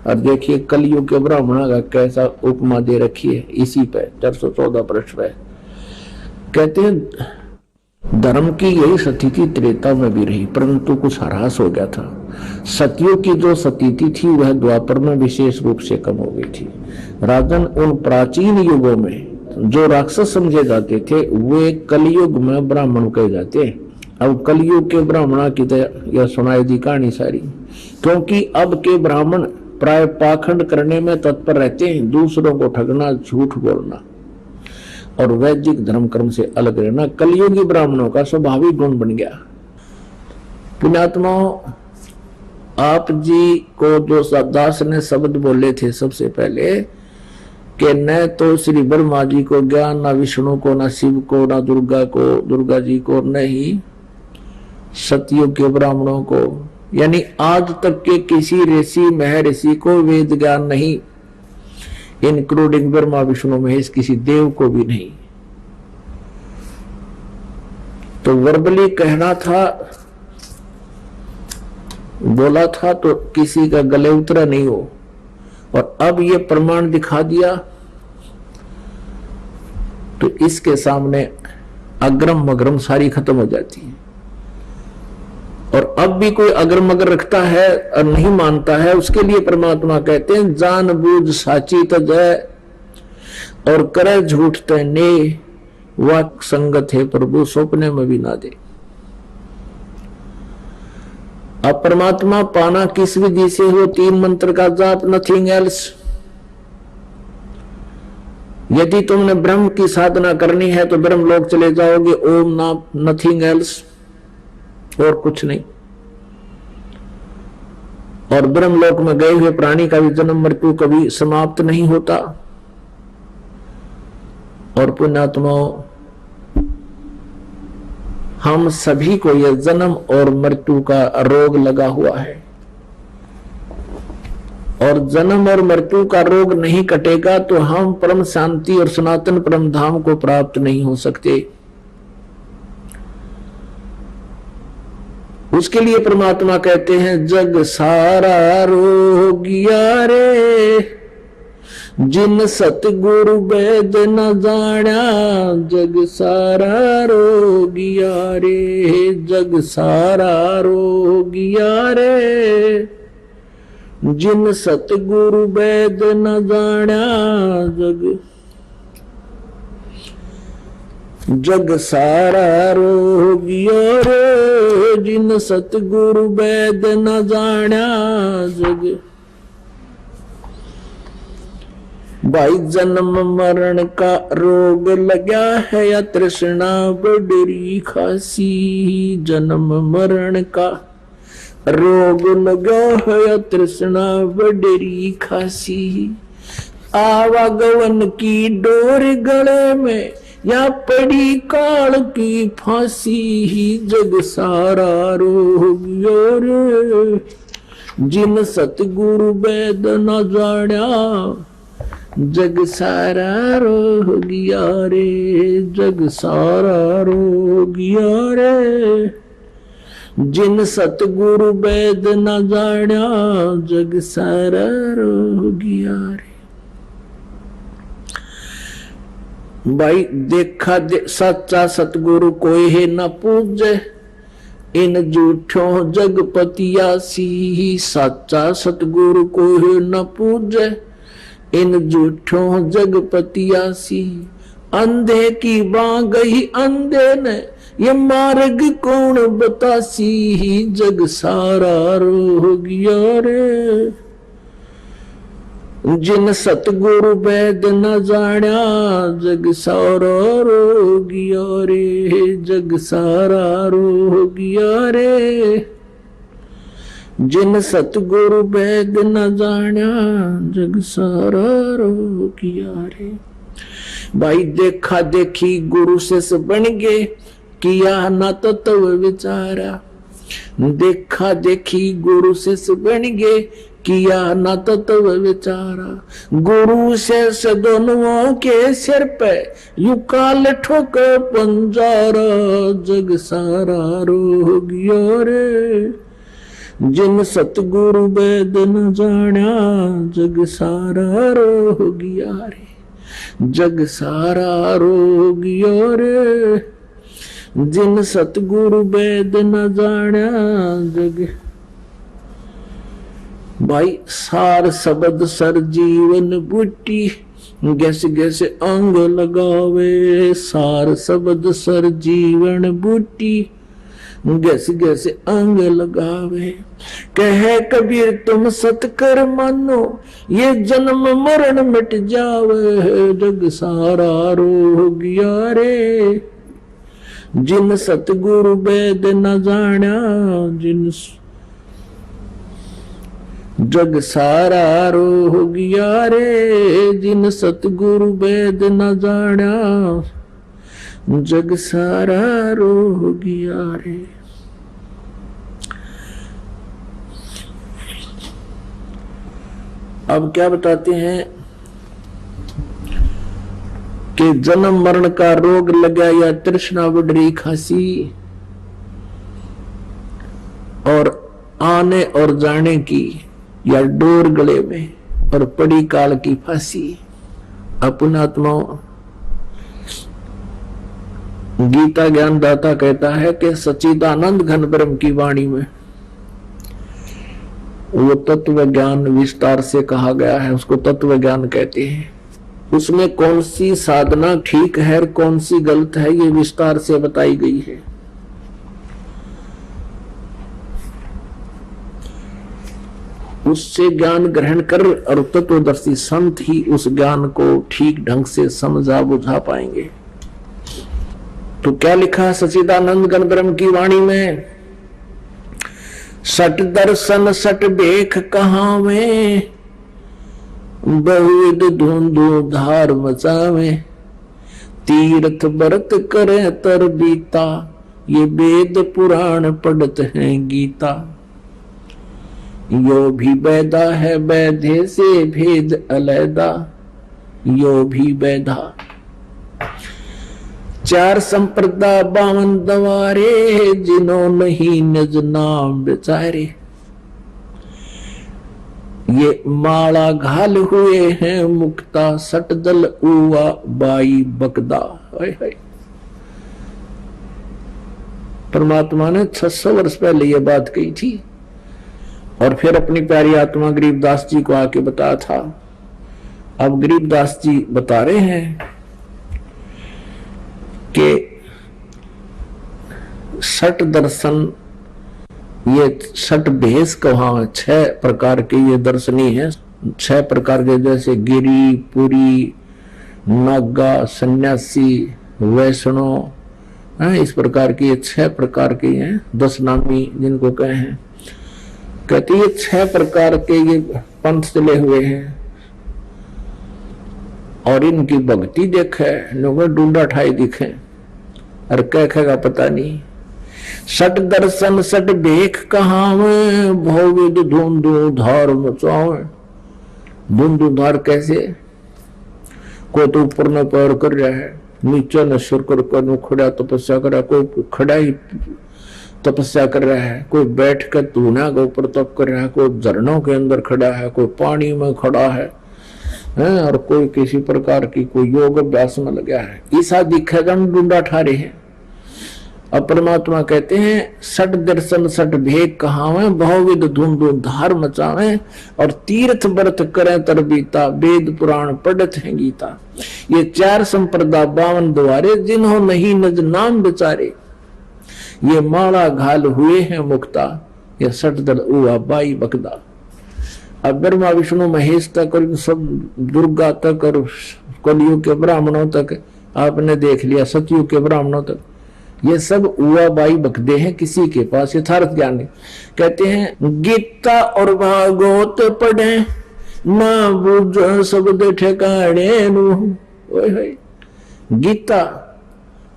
और देखिए कलयुग के ब्राह्मण का कैसा उपमा दे रखी है इसी पे 414 पृष्ठ पे। कहते हैं धर्म की यही स्थिति त्रेता में भी रही, परंतु कुछ ह्रास हो गया था। सतयुग की जो स्थिति थी वह द्वापर में विशेष रूप से कम हो गई थी। राजन, उन प्राचीन युगों में जो राक्षस समझे जाते थे वे कलयुग में ब्राह्मण कहे जाते। अब कलयुग के ब्राह्मण की यह सुनाई दी कहानी सारी, क्योंकि अब के ब्राह्मण प्राय पाखंड करने में तत्पर रहते हैं, दूसरों को ठगना, झूठ बोलना और वैदिक धर्म कर्म से अलग रहना कलयुगी ब्राह्मणों का स्वाभाविक गुण बन गया। पुण्यात्माओं, आप जी को जो दास ने शब्द बोले थे सबसे पहले कि न तो श्री ब्रह्मा जी को ज्ञान, न विष्णु को, न शिव को, न दुर्गा को, दुर्गा जी को, न ही सतयुग के ब्राह्मणों को, यानी आज तक के किसी ऋषि महर्षि को वेद ज्ञान नहीं, इंक्लूडिंग ब्रह्मा विष्णु महेश, किसी देव को भी नहीं। तो वर्बली कहना था, बोला था तो किसी का गले उतरा नहीं हो, और अब ये प्रमाण दिखा दिया तो इसके सामने अग्रम मग्रम सारी खत्म हो जाती है। और अब भी कोई अगर मगर रखता है और नहीं मानता है, उसके लिए परमात्मा कहते हैं जान बूझ साची तजय और करे झूठ तने, वाक संगत है प्रभु सौंपने में भी ना दे। अब परमात्मा पाना किस विधि से हो? 3 मंत्र का जाप, नथिंग एल्स। यदि तुमने ब्रह्म की साधना करनी है तो ब्रह्म लोक चले जाओगे, ओम नाम, नथिंग एल्स, और कुछ नहीं। और ब्रह्मलोक में गए हुए प्राणी का भी जन्म मृत्यु कभी समाप्त नहीं होता। और पुण्यात्माओं, हम सभी को यह जन्म और मृत्यु का रोग लगा हुआ है, और जन्म और मृत्यु का रोग नहीं कटेगा तो हम परम शांति और सनातन परम धाम को प्राप्त नहीं हो सकते। उसके लिए परमात्मा कहते हैं जग सारा रोगिया रे, जिन सतगुरु वेद न जाना, जग सारा रोगिया रे, जग सारा रोगिया रे, जिन सतगुरु वेद न जाना, जग सारा रोगिया रे, जिन सतगुरु वेद न जाना, जग। भाई जन्म मरण का रोग लगा है या तृष्णा बड़ी खासी, जन्म मरण का रोग लगा है या तृष्णा बड़ी खासी, आवागवन की डोर गले में या पड़ी काल की फांसी, जग सारा रोगिया रे, जिन सतगुरु वेद न जाना, जग सारा रोगिया रे, जग सारा रोगिया रे, जिन सतगुरु वेद न जाना, जग सारा रोगिया रे। भाई देखा सच्चा सतगुरु कोई है न पूजे, इन झूठों जगपतियासी, साचा सतगुरु को न पूजे। इन झूठों जगपतियासी, अंधे की बाँ गई अंधे ने, ये मार्ग कौन बतासी। जग सारा रो गया रे, जिन सतगुरु वेद न जान्या। जग सारा रो गया रे, जग सारा रो गया रे, जिन सतगुरु वेद न जान्या। जग सारा रो गया रे। भाई देखा देखी गुरु से बन गए, किया ना तत्व विचारा। देखा देखी गुरु से बन गए, किया ना तत्व विचारा। गुरु से दोनों के सिर पे यू काल ठोक पंजारा। जग सारा रो गया रे, जिन सतगुरु वेद न जान्या। जग सारा रो गया रे, जग सारा रो गया रे, जिन सतगुरु वेद न जान्या। जग भाई सार शब्द सर जीवन बूटी, गैस गैस अंग लगावे। सार शब्द सर जीवन बूटी, गैस गैस अंग लगावे। कहे कबीर तुम सतकर मानो, ये जन्म मरण मिट जावे। जग सारा रो गया रे, जिन सतगुरु वेद न जान्या। जिन जग सारा रो गया रे, जिन सतगुरु वेद न जान्या। जग सारा रो गया रे। अब क्या बताते हैं कि जन्म मरण का रोग लगा, या तृष्णा बढ़ रही खांसी, और आने और जाने की, या डोर गले में, और पड़ी काल की फांसी। अपनात्माओं, गीता ज्ञान दाता कहता है कि सच्चिदानंद घन ब्रह्म की वाणी में वो तत्व ज्ञान विस्तार से कहा गया है, उसको तत्व ज्ञान कहते हैं। उसमें कौन सी साधना ठीक है, कौन सी गलत है, ये विस्तार से बताई गई है। उससे ज्ञान ग्रहण कर और तत्वदर्शी संत ही उस ज्ञान को ठीक ढंग से समझा बुझा पाएंगे। तो क्या लिखा सच्चिदानंद घन ब्रह्म की वाणी में? सट दर्शन सट बेख कहावे, बहुविध धुंधु धार मचावे। तीर्थ व्रत करे तर बीता, ये वेद पुराण पढ़त है गीता। यो भी वैदा है वैधे से भेद अलैदा, यो भी वैधा। चार संप्रदा 52 दवारे, जिन्हों नहीं निज नाम बेचारे। ये माला घाल हुए हैं मुक्ता, सट दल उवा बाई बकदा। परमात्मा ने 600 वर्ष पहले ये बात कही थी, और फिर अपनी प्यारी आत्मा गरीबदास जी को आके बताया था। अब गरीबदास जी बता रहे हैं कि सट दर्शन, ये सट भेष कहा, 6 प्रकार के ये दर्शनी है। 6 प्रकार के, जैसे गिरी, पुरी, नागा, सन्यासी, वैष्णव, इस प्रकार की ये 6 प्रकार के हैं। 10 नामी जिनको कहे हैं, कहते ये 6 प्रकार के ये पंथ चले हुए हैं। और इनकी भक्ति देखे, लोग डूडा ठाई दिखे, और कहेगा पता नहीं। सट दर्शन सट बेख कहावे, भौविद धुंधु धार मचावे। धुंधु धार कैसे? कोई तो ऊपर न पैर कर रहा है, नीचे न सिर कर खड़ा तपस्या कर रहा है, कोई खड़ा ही तपस्या कर रहा है, कोई बैठ कर धूना के ऊपर तप कर रहा है, कोई झरनों के अंदर खड़ा है, कोई पानी में खड़ा है, और कोई किसी प्रकार की कोई योग अभ्यास में लगा है। ऐसा दिखेगा डूडा ठारे है। अब परमात्मा कहते हैं सट दर्शन सट भेद कहावे, बहुविध धुंध धार मचावे, और तीर्थ व्रत करें तरबीता, वेद पुराण पढ़त है गीता। ये 4 संप्रदा 52 द्वारे, जिन्हों नहीं नज नाम बेचारे, ये माला घाल हुए हैं मुक्ता, ये सट दल उआ बाई बकदा। अब ब्रह्मा विष्णु महेश तक और सब दुर्गा तक और कलयुग के ब्राह्मणों तक आपने देख लिया, सतयुग के ब्राह्मणों तक, ये सब उआ बाई बकदे हैं, किसी के पास यथार्थ ज्ञान नहीं। कहते हैं गीता और भागवत पढ़े ना बुझ शब्द ठिकाने नु। गीता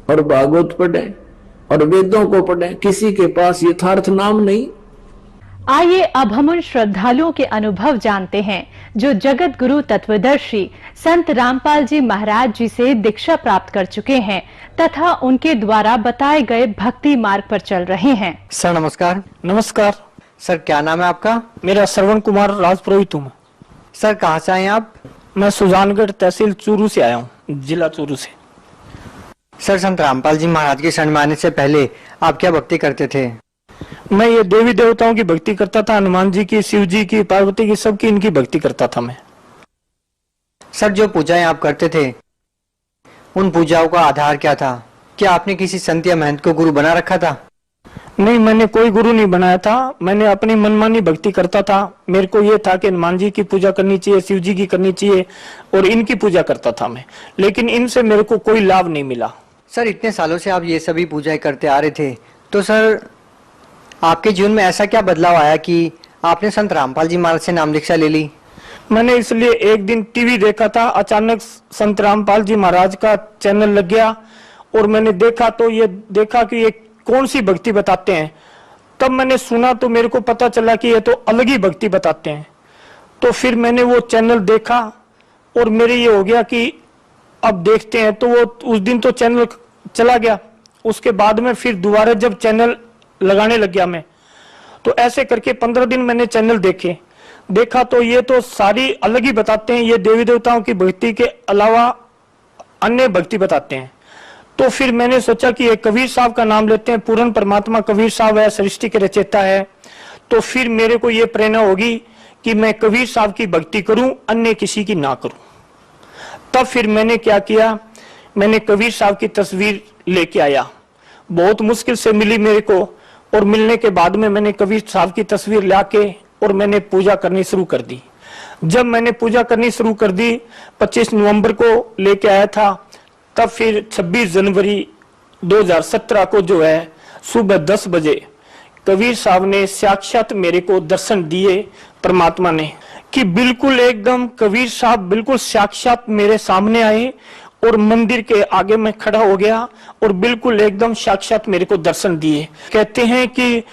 और भागवत पढ़े और वेदों को पढ़े, किसी के पास यथार्थ नाम नहीं। आइए अब हम उन श्रद्धालुओं के अनुभव जानते हैं जो जगत गुरु तत्वदर्शी संत रामपाल जी महाराज जी से दीक्षा प्राप्त कर चुके हैं तथा उनके द्वारा बताए गए भक्ति मार्ग पर चल रहे हैं। सर नमस्कार। नमस्कार सर क्या नाम है आपका? मेरा श्रवण कुमार राजपुरोहित हूँ। सर कहाँ से आए आप? मैं सुजानगढ़ तहसील चूरू से आया हूँ, जिला चूरू से। सर संत रामपाल जी महाराज के शरण में आने से पहले आप क्या भक्ति करते थे? मैं ये देवी देवताओं की भक्ति करता था, हनुमान जी की, शिव जी की, पार्वती की, सबकी इनकी भक्ति करता था मैं। सर जो पूजाएं आप करते थे उन पूजाओं का आधार क्या था? क्या आपने किसी संत या महंत को गुरु बना रखा था? नहीं, मैंने कोई गुरु नहीं बनाया था, मैंने अपनी मनमानी भक्ति करता था। मेरे को ये था कि हनुमान जी की पूजा करनी चाहिए, शिव जी की करनी चाहिए और इनकी पूजा करता था मैं, लेकिन इनसे मेरे को कोई लाभ नहीं मिला। सर इतने सालों से आप ये सभी पूजाएं करते आ रहे थे, तो सर आपके जीवन में ऐसा क्या बदलाव आया कि आपने संत रामपाल जी महाराज से नाम दीक्षा ले ली? मैंने इसलिए एक दिन टीवी देखा था, अचानक संत रामपाल जी महाराज का चैनल लग गया और मैंने देखा तो ये देखा कि ये कौन सी भक्ति बताते हैं। तब मैंने सुना तो मेरे को पता चला कि ये तो अलग ही भक्ति बताते हैं। तो फिर मैंने वो चैनल देखा और मेरे ये हो गया कि अब देखते हैं। तो वो उस दिन तो चैनल चला गया, उसके बाद में फिर दोबारा जब चैनल लगाने लग गया मैं, तो ऐसे करके 15 दिन मैंने चैनल देखा तो ये तो सारी अलग ही बताते हैं, ये देवी देवताओं की भक्ति के अलावा अन्य भक्ति बताते हैं। तो फिर मैंने सोचा कि ये कबीर साहब का नाम लेते हैं, पूर्ण परमात्मा कबीर साहब है, सृष्टि के रचयिता है। तो फिर मेरे को ये प्रेरणा होगी कि मैं कबीर साहब की भक्ति करूं, अन्य किसी की ना करूं। तब फिर मैंने क्या किया, मैंने कबीर साहब की तस्वीर लेके आया, बहुत मुश्किल से मिली मेरे को, और मिलने के बाद में मैंने कबीर साहब की तस्वीर लाके और मैंने पूजा करनी शुरू कर दी। जब मैंने पूजा करनी शुरू कर दी, 25 नवंबर को लेके आया था, तब फिर 26 जनवरी 2017 को जो है सुबह 10 बजे कबीर साहब ने साक्षात मेरे को दर्शन दिए, परमात्मा ने, कि बिल्कुल एकदम कबीर साहब बिल्कुल साक्षात मेरे सामने आए और मंदिर के आगे मैं खड़ा हो गया और बिल्कुल एकदम साक्षात मेरे को दर्शन दिए। कहते हैं कि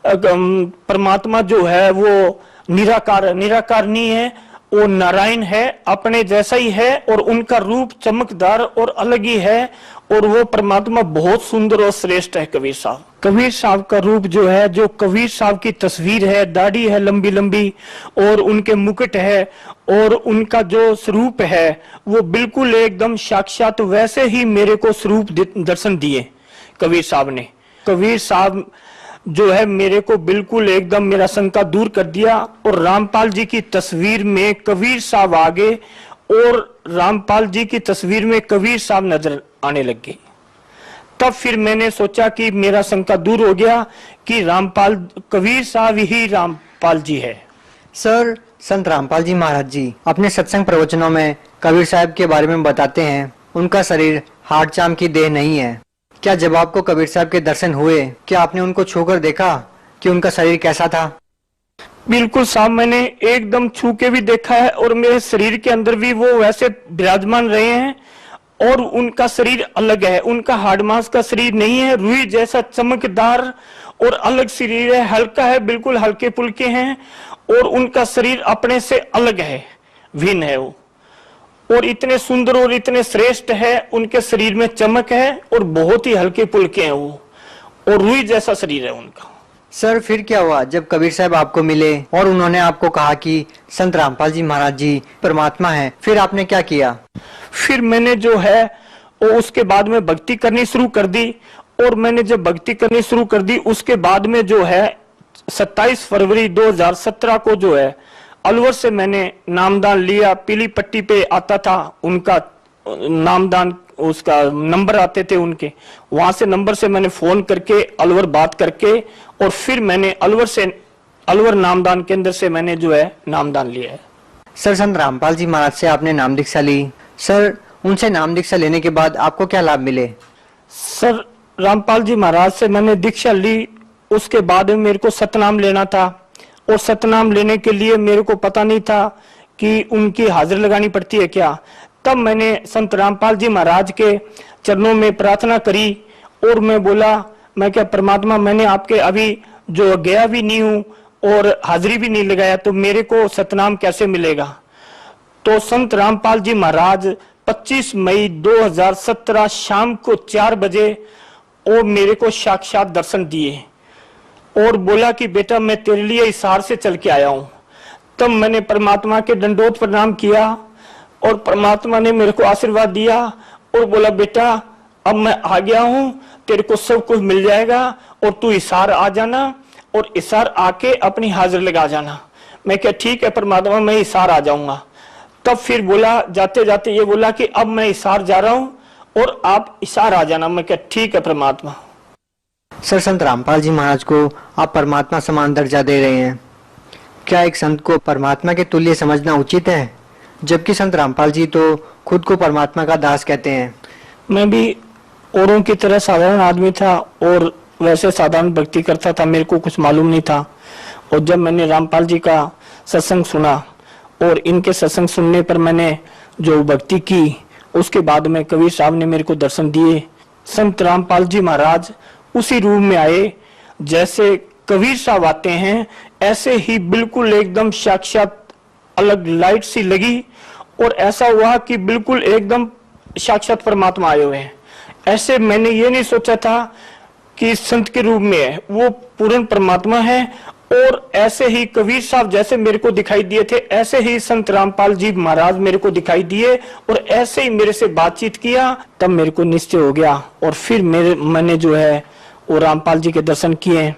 परमात्मा जो है वो निराकार नहीं है, वो नारायण है, अपने जैसा ही है और उनका रूप चमकदार और अलग ही है, और वो परमात्मा बहुत सुंदर और श्रेष्ठ है कबीर साहब। कबीर साहब का रूप जो है, जो कबीर साहब की तस्वीर है, दाढ़ी है लंबी लंबी और उनके मुकुट है और उनका जो स्वरूप है वो बिल्कुल एकदम साक्षात वैसे ही मेरे को स्वरूप दर्शन दिए कबीर साहब ने। कबीर साहब जो है मेरे को बिल्कुल एकदम मेरा शंका दूर कर दिया, और रामपाल जी की तस्वीर में कबीर साहब आगे और रामपाल जी की तस्वीर में कबीर साहब नजर आने लग गए। तब फिर मैंने सोचा कि मेरा शंका दूर हो गया कि रामपाल कबीर साहब ही रामपाल जी है। सर संत रामपाल जी महाराज जी अपने सत्संग प्रवचनों में कबीर साहब के बारे में बताते हैं उनका शरीर हाड़ चाम की देह नहीं है। क्या जब आपको कबीर साहब के दर्शन हुए, क्या आपने उनको छूकर देखा कि उनका शरीर कैसा था? बिल्कुल साहब, मैंने एकदम छू के भी देखा है और मेरे शरीर के अंदर भी वो वैसे विराजमान रहे हैं, और उनका शरीर अलग है, उनका हाड़ मांस का शरीर नहीं है, रुई जैसा चमकदार और अलग शरीर है, हल्का है, बिल्कुल हल्के फुल्के हैं, और उनका शरीर अपने से अलग है, भिन्न है वो, और इतने सुंदर और इतने श्रेष्ठ है, उनके शरीर में चमक है और बहुत ही हल्के फुल्के हैं वो, और रुई जैसा शरीर है उनका। सर फिर क्या हुआ जब कबीर साहब आपको मिले और उन्होंने आपको कहा कि संत रामपाल जी महाराज जी परमात्मा है, फिर आपने क्या किया? फिर मैंने जो है वो उसके बाद में भक्ति करनी शुरू कर दी, और मैंने जब भक्ति करनी शुरू कर दी, उसके बाद में जो है 27 फरवरी 2017 को जो है अलवर से मैंने नामदान लिया। पीली पट्टी पे आता था उनका नामदान, उसका नंबर आते थे उनके, वहां से नंबर से मैंने फोन करके अलवर बात करके और फिर मैंने अलवर नामदान केंद्र से मैंने जो है नामदान लिया है। सर, संत रामपाल जी महाराज से आपने नाम दीक्षा ली। सर, उनसे नाम दीक्षा लेने के बाद आपको क्या लाभ मिले? सर, रामपाल जी महाराज से मैंने दीक्षा ली, उसके बाद में मेरे को सतनाम लेना था और सतनाम लेने के लिए मेरे को पता नहीं था कि उनकी हाजिर लगानी पड़ती है क्या। तब मैंने संत रामपाल जी महाराज के चरणों में प्रार्थना करी और मैं बोला, मैं क्या परमात्मा, मैंने आपके अभी जो गया भी नहीं हूं और हाजिरी भी नहीं लगाया, तो मेरे को सतनाम कैसे मिलेगा। तो संत रामपाल जी महाराज 25 मई 2017 शाम को 4 बजे वो मेरे को साक्षात दर्शन दिए और बोला कि बेटा मैं तेरे लिए हिसार से चल के आया हूं। तब मैंने परमात्मा के दंडोत प्रणाम किया और परमात्मा ने मेरे को आशीर्वाद दिया और बोला, बेटा अब मैं आ गया हूं, तेरे को सब कुछ मिल जाएगा और तू हिसार आ जाना और हिसार आके अपनी हाजिर लगा जाना। मैं क्या ठीक है परमात्मा, मैं हिसार आ जाऊंगा। तब फिर बोला, जाते जाते ये बोला कि अब मैं हिसार जा रहा हूं और आप हिसार आ जाना। मैं क्या ठीक है परमात्मा। सर, संत रामपाल जी महाराज को आप परमात्मा समान दर्जा दे रहे हैं। क्या एक संत को परमात्मा के तुल्य समझना उचित है? जबकि संत रामपाल जी तो खुद को परमात्मा का दास कहते हैं। मैं भी औरों की तरह साधारण आदमी था और वैसे साधारण भक्ति करता था, मेरे को कुछ मालूम नहीं था। और जब मैंने रामपाल जी का सत्संग सुना और इनके सत्संग सुनने पर मैंने जो भक्ति की, उसके बाद में कबीर साहब ने मेरे को दर्शन दिए। संत रामपाल जी महाराज उसी रूप में आए जैसे कबीर साहब आते हैं, ऐसे ही बिल्कुल एकदम साक्षात अलग लाइट सी लगी और ऐसा हुआ कि बिल्कुल एकदम साक्षात परमात्मा आए हुए हैं। ऐसे मैंने ये नहीं सोचा था कि संत के रूप में है, वो पूर्ण परमात्मा है। और ऐसे ही कबीर साहब जैसे मेरे को दिखाई दिए थे, ऐसे ही संत रामपाल जी महाराज मेरे को दिखाई दिए और ऐसे ही मेरे से बातचीत किया। तब मेरे को निश्चय हो गया और फिर मैंने जो है वो रामपाल जी के दर्शन किए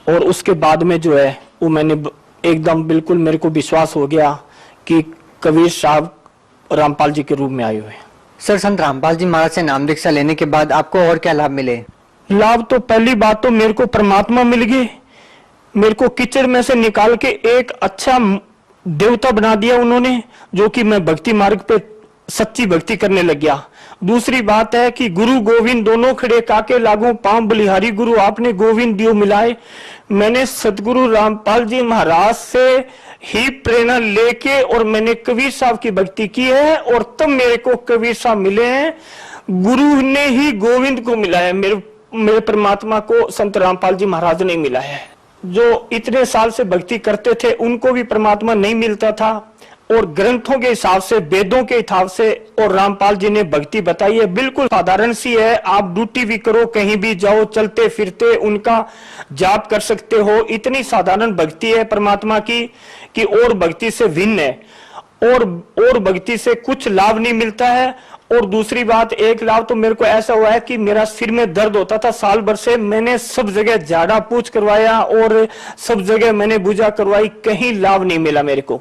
और उसके बाद में जो है वो मैंने एकदम बिल्कुल मेरे को विश्वास हो गया कि कबीर साहब रामपाल जी के रूप में आए हुए। सर, संत रामपाल जी महाराज से नाम दीक्षा लेने के बाद आपको और क्या लाभ मिले? लाभ तो पहली बात तो मेरे को परमात्मा मिल गए, मेरे को कीचड़ में से निकाल के एक अच्छा देवता बना दिया उन्होंने, जो कि मैं भक्ति मार्ग पे सच्ची भक्ति करने लग गया। दूसरी बात है कि गुरु गोविंद दोनों खड़े काके लागू पांव बलिहारी गुरु आपने गोविंद दियो मिलाए। मैंने सतगुरु रामपाल जी महाराज से ही प्रेरणा लेके और मैंने कबीर साहब की भक्ति की है और तब मेरे को कबीर साहब मिले हैं। गुरु ने ही गोविंद को मिला है, मेरे परमात्मा को संत रामपाल जी महाराज ने मिला है। जो इतने साल से भक्ति करते थे उनको भी परमात्मा नहीं मिलता था और ग्रंथों के हिसाब से, वेदों के हिसाब से और रामपाल जी ने भक्ति बताई है, बिल्कुल साधारण सी है। आप ड्यूटी भी करो, कहीं भी जाओ, चलते फिरते उनका जाप कर सकते हो। इतनी साधारण भक्ति है परमात्मा की कि और भक्ति से भिन्न है और भक्ति से कुछ लाभ नहीं मिलता है। और दूसरी बात, एक लाभ तो मेरे को ऐसा हुआ है कि मेरा सिर में दर्द होता था साल भर से, मैंने सब जगह झाड़ा पूछ करवाया और सब जगह मैंने पूजा करवाई, कहीं लाभ नहीं मिला मेरे को।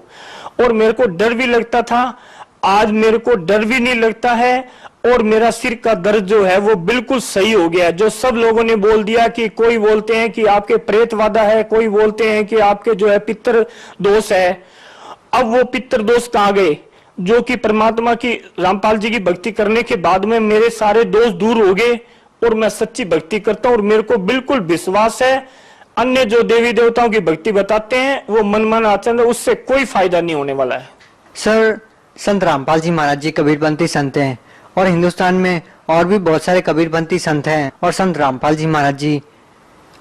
और मेरे को डर भी लगता था, आज मेरे को डर भी नहीं लगता है और मेरा सिर का दर्द जो है वो बिल्कुल सही हो गया। जो सब लोगों ने बोल दिया कि कोई बोलते हैं कि आपके प्रेत वादा है, कोई बोलते हैं कि आपके जो है पितर दोष है, अब वो पितर दोष कहाँ गए? जो कि परमात्मा की रामपाल जी की भक्ति करने के बाद में मेरे सारे दोष दूर हो गए और मैं सच्ची भक्ति करता हूं और मेरे को बिल्कुल विश्वास है अन्य जो देवी देवताओं की भक्ति बताते हैं वो मनमाना आचरण, उससे कोई फायदा नहीं होने वाला है। सर, संत रामपाल जी महाराज जी कबीरपंथी संत हैं और हिंदुस्तान में और भी बहुत सारे कबीरपंथी संत हैं और संत रामपाल जी महाराज जी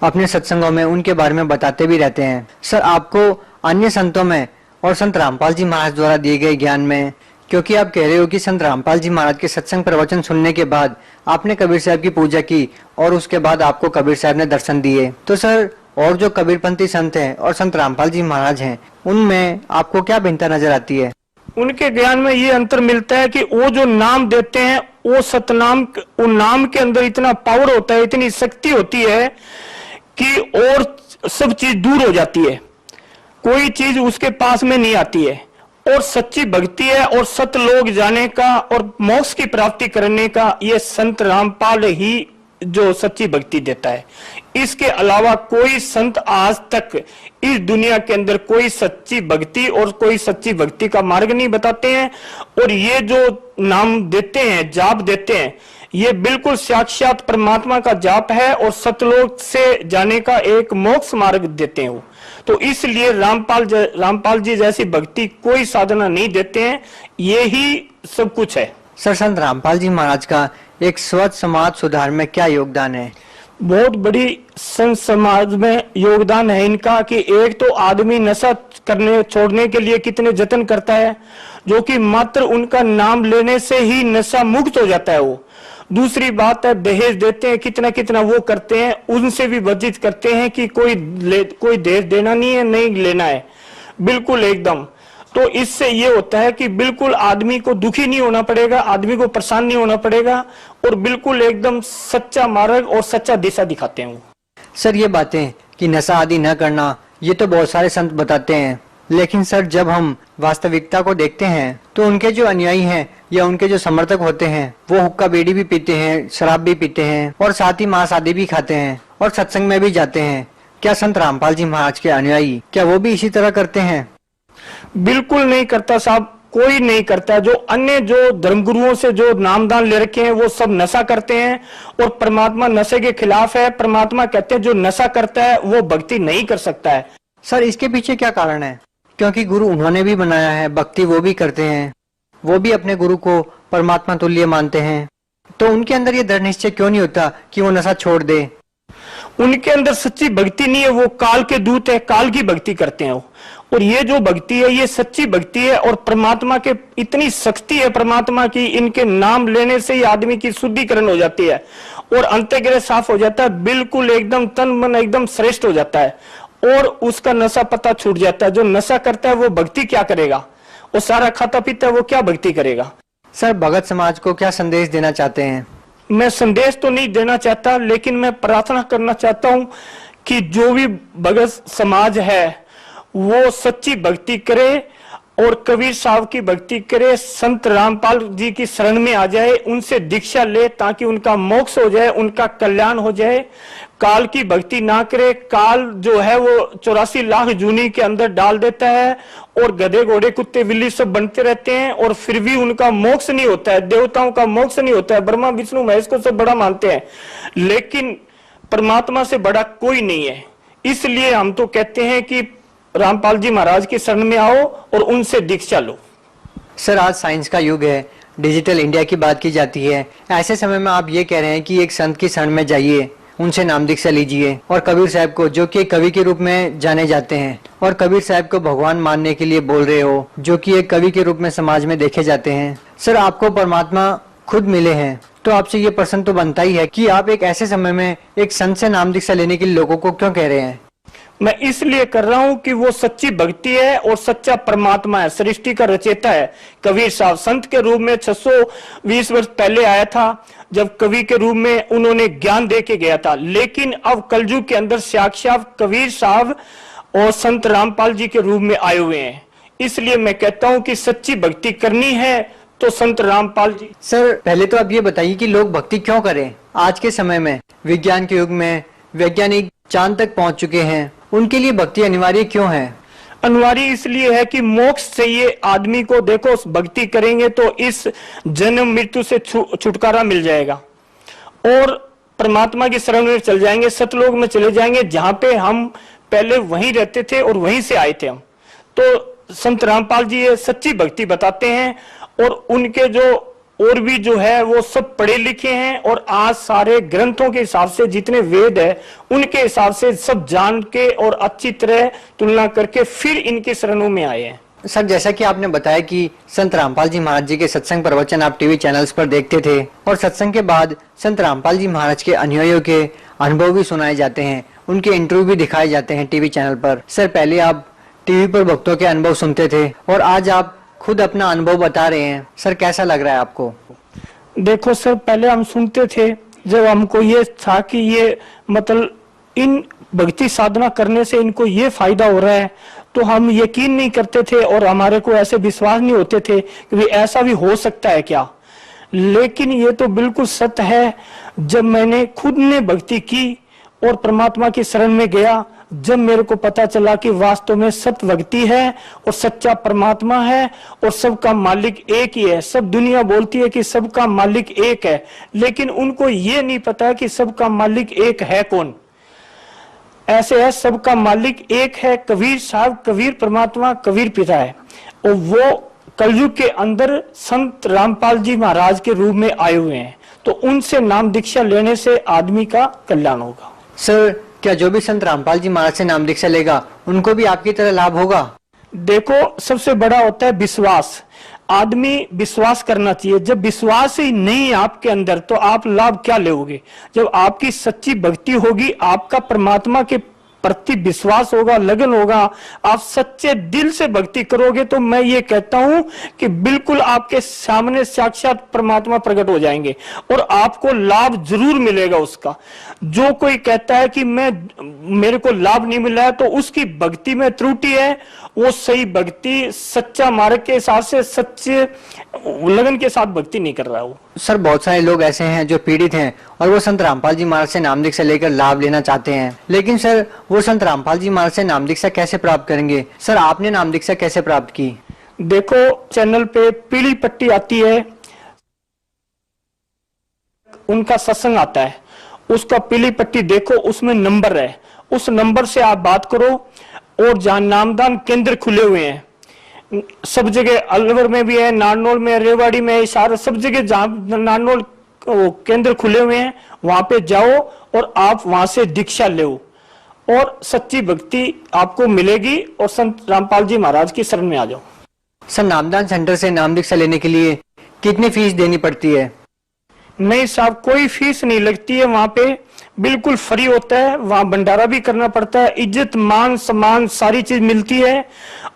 अपने सत्संगों में उनके बारे में बताते भी रहते हैं। सर, आपको अन्य संतों में और संत रामपाल जी महाराज द्वारा दिए गए ज्ञान में, क्योंकि आप कह रहे हो कि संत रामपाल जी महाराज के सत्संग प्रवचन सुनने के बाद आपने कबीर साहब की पूजा की और उसके बाद आपको कबीर साहब ने दर्शन दिए, तो सर और जो कबीरपंथी संत हैं और संत रामपाल जी महाराज हैं उनमें आपको क्या भिन्नता नजर आती है? उनके ज्ञान में ये अंतर मिलता है कि वो जो नाम देते हैं वो सतनाम, उन नाम के अंदर इतना पावर होता है, इतनी शक्ति होती है कि और सब चीज दूर हो जाती है, कोई चीज उसके पास में नहीं आती है। और सच्ची भक्ति है और सतलोक जाने का और मोक्ष की प्राप्ति करने का ये संत रामपाल ही जो सच्ची भक्ति देता है। इसके अलावा कोई संत आज तक इस दुनिया के अंदर कोई सच्ची भक्ति और कोई सच्ची भक्ति का मार्ग नहीं बताते हैं। और ये जो नाम देते हैं, जाप देते हैं, ये बिल्कुल साक्षात परमात्मा का जाप है और सतलोक से जाने का एक मोक्ष मार्ग देते हैं वो। तो इसलिए रामपाल जी जैसी भक्ति कोई साधना नहीं देते हैं, ये ही सब कुछ है। सर, संत रामपाल जी महाराज का एक स्वच्छ समाज सुधार में क्या योगदान है? बहुत बड़ी संत समाज में योगदान है इनका कि एक तो आदमी नशा करने छोड़ने के लिए कितने जतन करता है, जो कि मात्र उनका नाम लेने से ही नशा मुक्त हो जाता है वो। दूसरी बात है दहेज देते हैं, कितना कितना वो करते हैं, उनसे भी वर्जित करते हैं कि कोई दहेज देना नहीं है, नहीं लेना है, बिल्कुल एकदम। तो इससे ये होता है कि बिल्कुल आदमी को दुखी नहीं होना पड़ेगा, आदमी को परेशान नहीं होना पड़ेगा और बिल्कुल एकदम सच्चा मार्ग और सच्चा दिशा दिखाते हैं वो। सर, ये बातें कि नशा आदि न करना, ये तो बहुत सारे संत बताते हैं, लेकिन सर जब हम वास्तविकता को देखते हैं तो उनके जो अनुयायी हैं या उनके जो समर्थक होते हैं वो हुक्का बीड़ी भी पीते हैं, शराब भी पीते हैं और साथ ही मांस आदि भी खाते हैं और सत्संग में भी जाते हैं। क्या संत रामपाल जी महाराज के अनुयायी क्या वो भी इसी तरह करते हैं? बिल्कुल नहीं करता साहब, कोई नहीं करता। जो अन्य जो धर्मगुरुओं से जो नामदान ले रखे हैं वो सब नशा करते हैं और परमात्मा नशे के खिलाफ है। परमात्मा कहते हैं जो नशा करता है वो भक्ति नहीं कर सकता है। सर, इसके पीछे क्या कारण है? क्योंकि गुरु उन्होंने भी बनाया है, भक्ति वो भी करते हैं, वो भी अपने गुरु को परमात्मा तुल्य मानते हैं, तो उनके अंदर ये दृढ़ निश्चय क्यों नहीं होता कि वो नशा छोड़ दे? उनके अंदर सच्ची भक्ति नहीं है, वो काल के दूत है, काल की भक्ति करते हैं वो। और ये जो भक्ति है ये सच्ची भक्ति है और परमात्मा के इतनी शक्ति है परमात्मा की, इनके नाम लेने से ही आदमी की शुद्धिकरण हो जाती है और अंतर्ग्रह साफ हो जाता है, बिल्कुल एकदम तन मन एकदम श्रेष्ठ हो जाता है और उसका नशा पता छूट जाता है। जो नशा करता है वो भक्ति क्या करेगा, वो सारा खाता पीता है, वो क्या भक्ति करेगा? सर, भगत समाज को क्या संदेश देना चाहते हैं? मैं संदेश तो नहीं देना चाहता, लेकिन मैं प्रार्थना करना चाहता हूं कि जो भी भगत समाज है वो सच्ची भक्ति करे और कबीर साहब की भक्ति करे, संत रामपाल जी की शरण में आ जाए, उनसे दीक्षा ले ताकि उनका मोक्ष हो जाए, उनका कल्याण हो जाए। काल की भक्ति ना करे, काल जो है वो 84 लाख जूनी के अंदर डाल देता है और गधे घोड़े कुत्ते बिल्ली सब बनते रहते हैं और फिर भी उनका मोक्ष नहीं होता है, देवताओं का मोक्ष नहीं होता है। ब्रह्मा विष्णु महेश को सब बड़ा मानते हैं, लेकिन परमात्मा से बड़ा कोई नहीं है। इसलिए हम तो कहते हैं कि रामपाल जी महाराज की शरण में आओ और उनसे दीक्षा लो। सर, आज साइंस का युग है, डिजिटल इंडिया की बात की जाती है, ऐसे समय में आप ये कह रहे हैं कि एक संत की शरण में जाइए, उनसे नाम दीक्षा लीजिए और कबीर साहब को, जो कि कवि के रूप में जाने जाते हैं, और कबीर साहब को भगवान मानने के लिए बोल रहे हो, जो कि एक कवि के रूप में समाज में देखे जाते हैं। सर, आपको परमात्मा खुद मिले हैं, तो आपसे ये प्रश्न तो बनता ही है कि आप एक ऐसे समय में एक संत से नाम दीक्षा लेने के लिए लोगों को क्यों कह रहे हैं? मैं इसलिए कर रहा हूं कि वो सच्ची भक्ति है और सच्चा परमात्मा है, सृष्टि का रचयिता है। कबीर साहब संत के रूप में 620 वर्ष पहले आया था, जब कवि के रूप में उन्होंने ज्ञान दे के गया था, लेकिन अब कलयुग के अंदर साक्षात कबीर साहब और संत रामपाल जी के रूप में आए हुए हैं। इसलिए मैं कहता हूं कि सच्ची भक्ति करनी है तो संत रामपाल जी। सर, पहले तो आप ये बताइए कि लोग भक्ति क्यों करें? आज के समय में, विज्ञान के युग में, वैज्ञानिक चांद तक पहुंच चुके हैं, उनके लिए भक्ति अनिवार्य क्यों है? अनिवार्य इसलिए है कि मोक्ष चाहिए आदमी को। देखो, भक्ति करेंगे तो इस जन्म मृत्यु से छुटकारा मिल जाएगा और परमात्मा की शरण में चल जाएंगे, सतलोक में चले जाएंगे, जहां पे हम पहले वहीं रहते थे और वहीं से आए थे हम। तो संत रामपाल जी ये सच्ची भक्ति बताते हैं और उनके जो और भी जो है वो सब पढ़े लिखे हैं और आज सारे ग्रंथों के हिसाब से जितने वेद है उनके हिसाब से सब जान के और अच्छी तरह तुलना करके फिर इनके शरणों में आए हैं। सर, जैसा कि आपने बताया कि संत रामपाल जी महाराज जी के सत्संग प्रवचन आप टीवी चैनल्स पर देखते थे और सत्संग के बाद संत रामपाल जी महाराज के अनुयायियों के अनुभव भी सुनाए जाते हैं, उनके इंटरव्यू भी दिखाए जाते हैं टीवी चैनल पर। सर, पहले आप टीवी पर भक्तों के अनुभव सुनते थे और आज आप खुद अपना अनुभव बता रहे हैं। सर, कैसा लग रहा है आपको? देखो सर, पहले हम सुनते थे, जब हमको ये था कि ये मतलब इन भक्ति साधना करने से इनको ये फायदा हो रहा है, तो हम यकीन नहीं करते थे और हमारे को ऐसे विश्वास नहीं होते थे कि ऐसा भी हो सकता है क्या। लेकिन ये तो बिल्कुल सत्य है। जब मैंने खुद ने भक्ति की और परमात्मा की शरण में गया, जब मेरे को पता चला कि वास्तव में सत्य भक्ति है और सच्चा परमात्मा है और सबका मालिक एक ही है। सब दुनिया बोलती है कि सबका मालिक एक है, लेकिन उनको ये नहीं पता कि सबका मालिक एक है कौन। ऐसे है, सबका मालिक एक है कबीर साहब, कबीर परमात्मा, कबीर पिता है, और वो कलयुग के अंदर संत रामपाल जी महाराज के रूप में आए हुए हैं। तो उनसे नाम दीक्षा लेने से आदमी का कल्याण होगा। सर, क्या जो भी संत रामपाल जी महाराज से नाम दीक्षा लेगा उनको भी आपकी तरह लाभ होगा? देखो, सबसे बड़ा होता है विश्वास। आदमी विश्वास करना चाहिए। जब विश्वास ही नहीं है आपके अंदर, तो आप लाभ क्या लोगे? जब आपकी सच्ची भक्ति होगी, आपका परमात्मा के प्रति विश्वास होगा, लगन होगा, आप सच्चे दिल से भक्ति करोगे, तो मैं ये कहता हूं कि बिल्कुल आपके सामने साक्षात परमात्मा प्रकट हो जाएंगे और आपको लाभ जरूर मिलेगा उसका। जो कोई कहता है कि मेरे को लाभ नहीं मिला है, तो उसकी भक्ति में त्रुटि है। वो सही भक्ति, सच्चा मार्ग के हिसाब से, सच्चे लगन के साथ भक्ति नहीं कर रहा है वो। सर, बहुत सारे लोग ऐसे हैं जो पीड़ित हैं और वो संत रामपाल जी महाराज से नाम दीक्षा लेकर लाभ लेना चाहते हैं, लेकिन सर वो संत रामपाल जी महाराज से नाम दीक्षा कैसे प्राप्त करेंगे? सर, आपने नाम दीक्षा कैसे प्राप्त की? देखो, चैनल पे पीली पट्टी आती है, उनका सत्संग आता है, उसका पीली पट्टी देखो, उसमें नंबर है, उस नंबर से आप बात करो। और जहां नामदान केंद्र खुले हुए हैं, सब जगह, अलवर में भी है, नारनौल में, रेवाड़ी में, सारे सब जगह जहां नारनौल केंद्र खुले हुए हैं, वहां पे जाओ और आप वहां से दीक्षा लो और सच्ची भक्ति आपको मिलेगी और संत रामपाल जी महाराज की शरण में आ जाओ। सर, नामदान सेंटर से नाम दीक्षा लेने के लिए कितनी फीस देनी पड़ती है? नहीं साहब, कोई फीस नहीं लगती है। वहां पे बिल्कुल फ्री होता है। वहां भंडारा भी करना पड़ता है, इज्जत मान सम्मान सारी चीज मिलती है।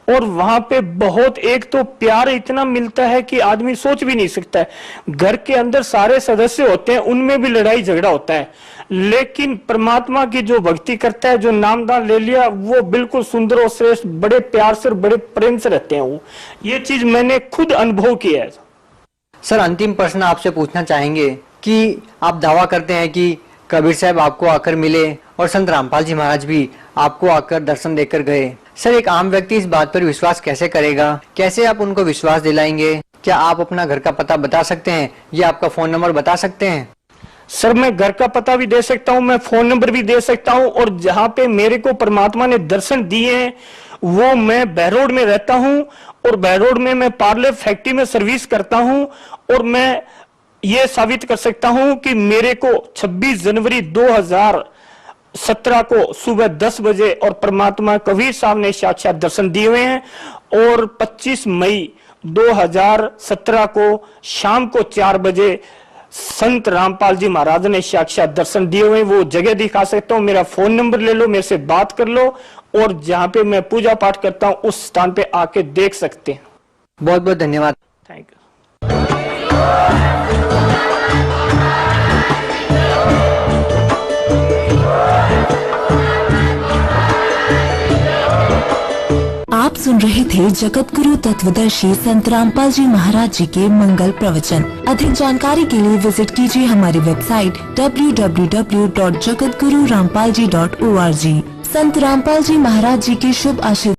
और वहां पे बहुत, एक तो प्यार इतना मिलता है कि आदमी सोच भी नहीं सकता है। घर के अंदर सारे सदस्य होते हैं, उनमें भी लड़ाई झगड़ा होता है, लेकिन परमात्मा की जो भक्ति करता है, जो नामदान ले लिया, वो बिल्कुल सुंदर और श्रेष्ठ, बड़े प्यार से और बड़े प्रेम से रहते हैं वो। ये चीज मैंने खुद अनुभव किया है। सर, अंतिम प्रश्न आपसे पूछना चाहेंगे कि आप दावा करते हैं कि कबीर साहब आपको आकर मिले और संत रामपाल जी महाराज भी आपको आकर दर्शन देकर गए। सर, एक आम व्यक्ति इस बात पर विश्वास कैसे करेगा? कैसे आप उनको विश्वास दिलाएंगे? क्या आप अपना घर का पता बता सकते हैं या आपका फोन नंबर बता सकते हैं? सर, मैं घर का पता भी दे सकता हूँ, मैं फोन नंबर भी दे सकता हूँ। और जहाँ पे मेरे को परमात्मा ने दर्शन दिए हैं, वो मैं बहरोड में रहता हूँ और बहरोड में मैं पार्ले फैक्ट्री में सर्विस करता हूँ। और मैं ये साबित कर सकता हूँ कि मेरे को 26 जनवरी 2017 को सुबह 10 बजे और परमात्मा कबीर साहब ने साक्षात दर्शन दिए हुए हैं। और 25 मई 2017 को शाम को 4 बजे संत रामपाल जी महाराज ने साक्षात दर्शन दिए हुए। वो जगह दिखा सकता हूँ, मेरा फोन नंबर ले लो, मेरे से बात कर लो, और जहां पे मैं पूजा पाठ करता हूँ उस स्थान पे आके देख सकते हैं। बहुत बहुत धन्यवाद। Thank you. आप सुन रहे थे जगत गुरु तत्वदर्शी संत रामपाल जी महाराज जी के मंगल प्रवचन। अधिक जानकारी के लिए विजिट कीजिए हमारी वेबसाइट www.jagatgururampalji.org। संत रामपाल जी महाराज जी के शुभ आशीर्वाद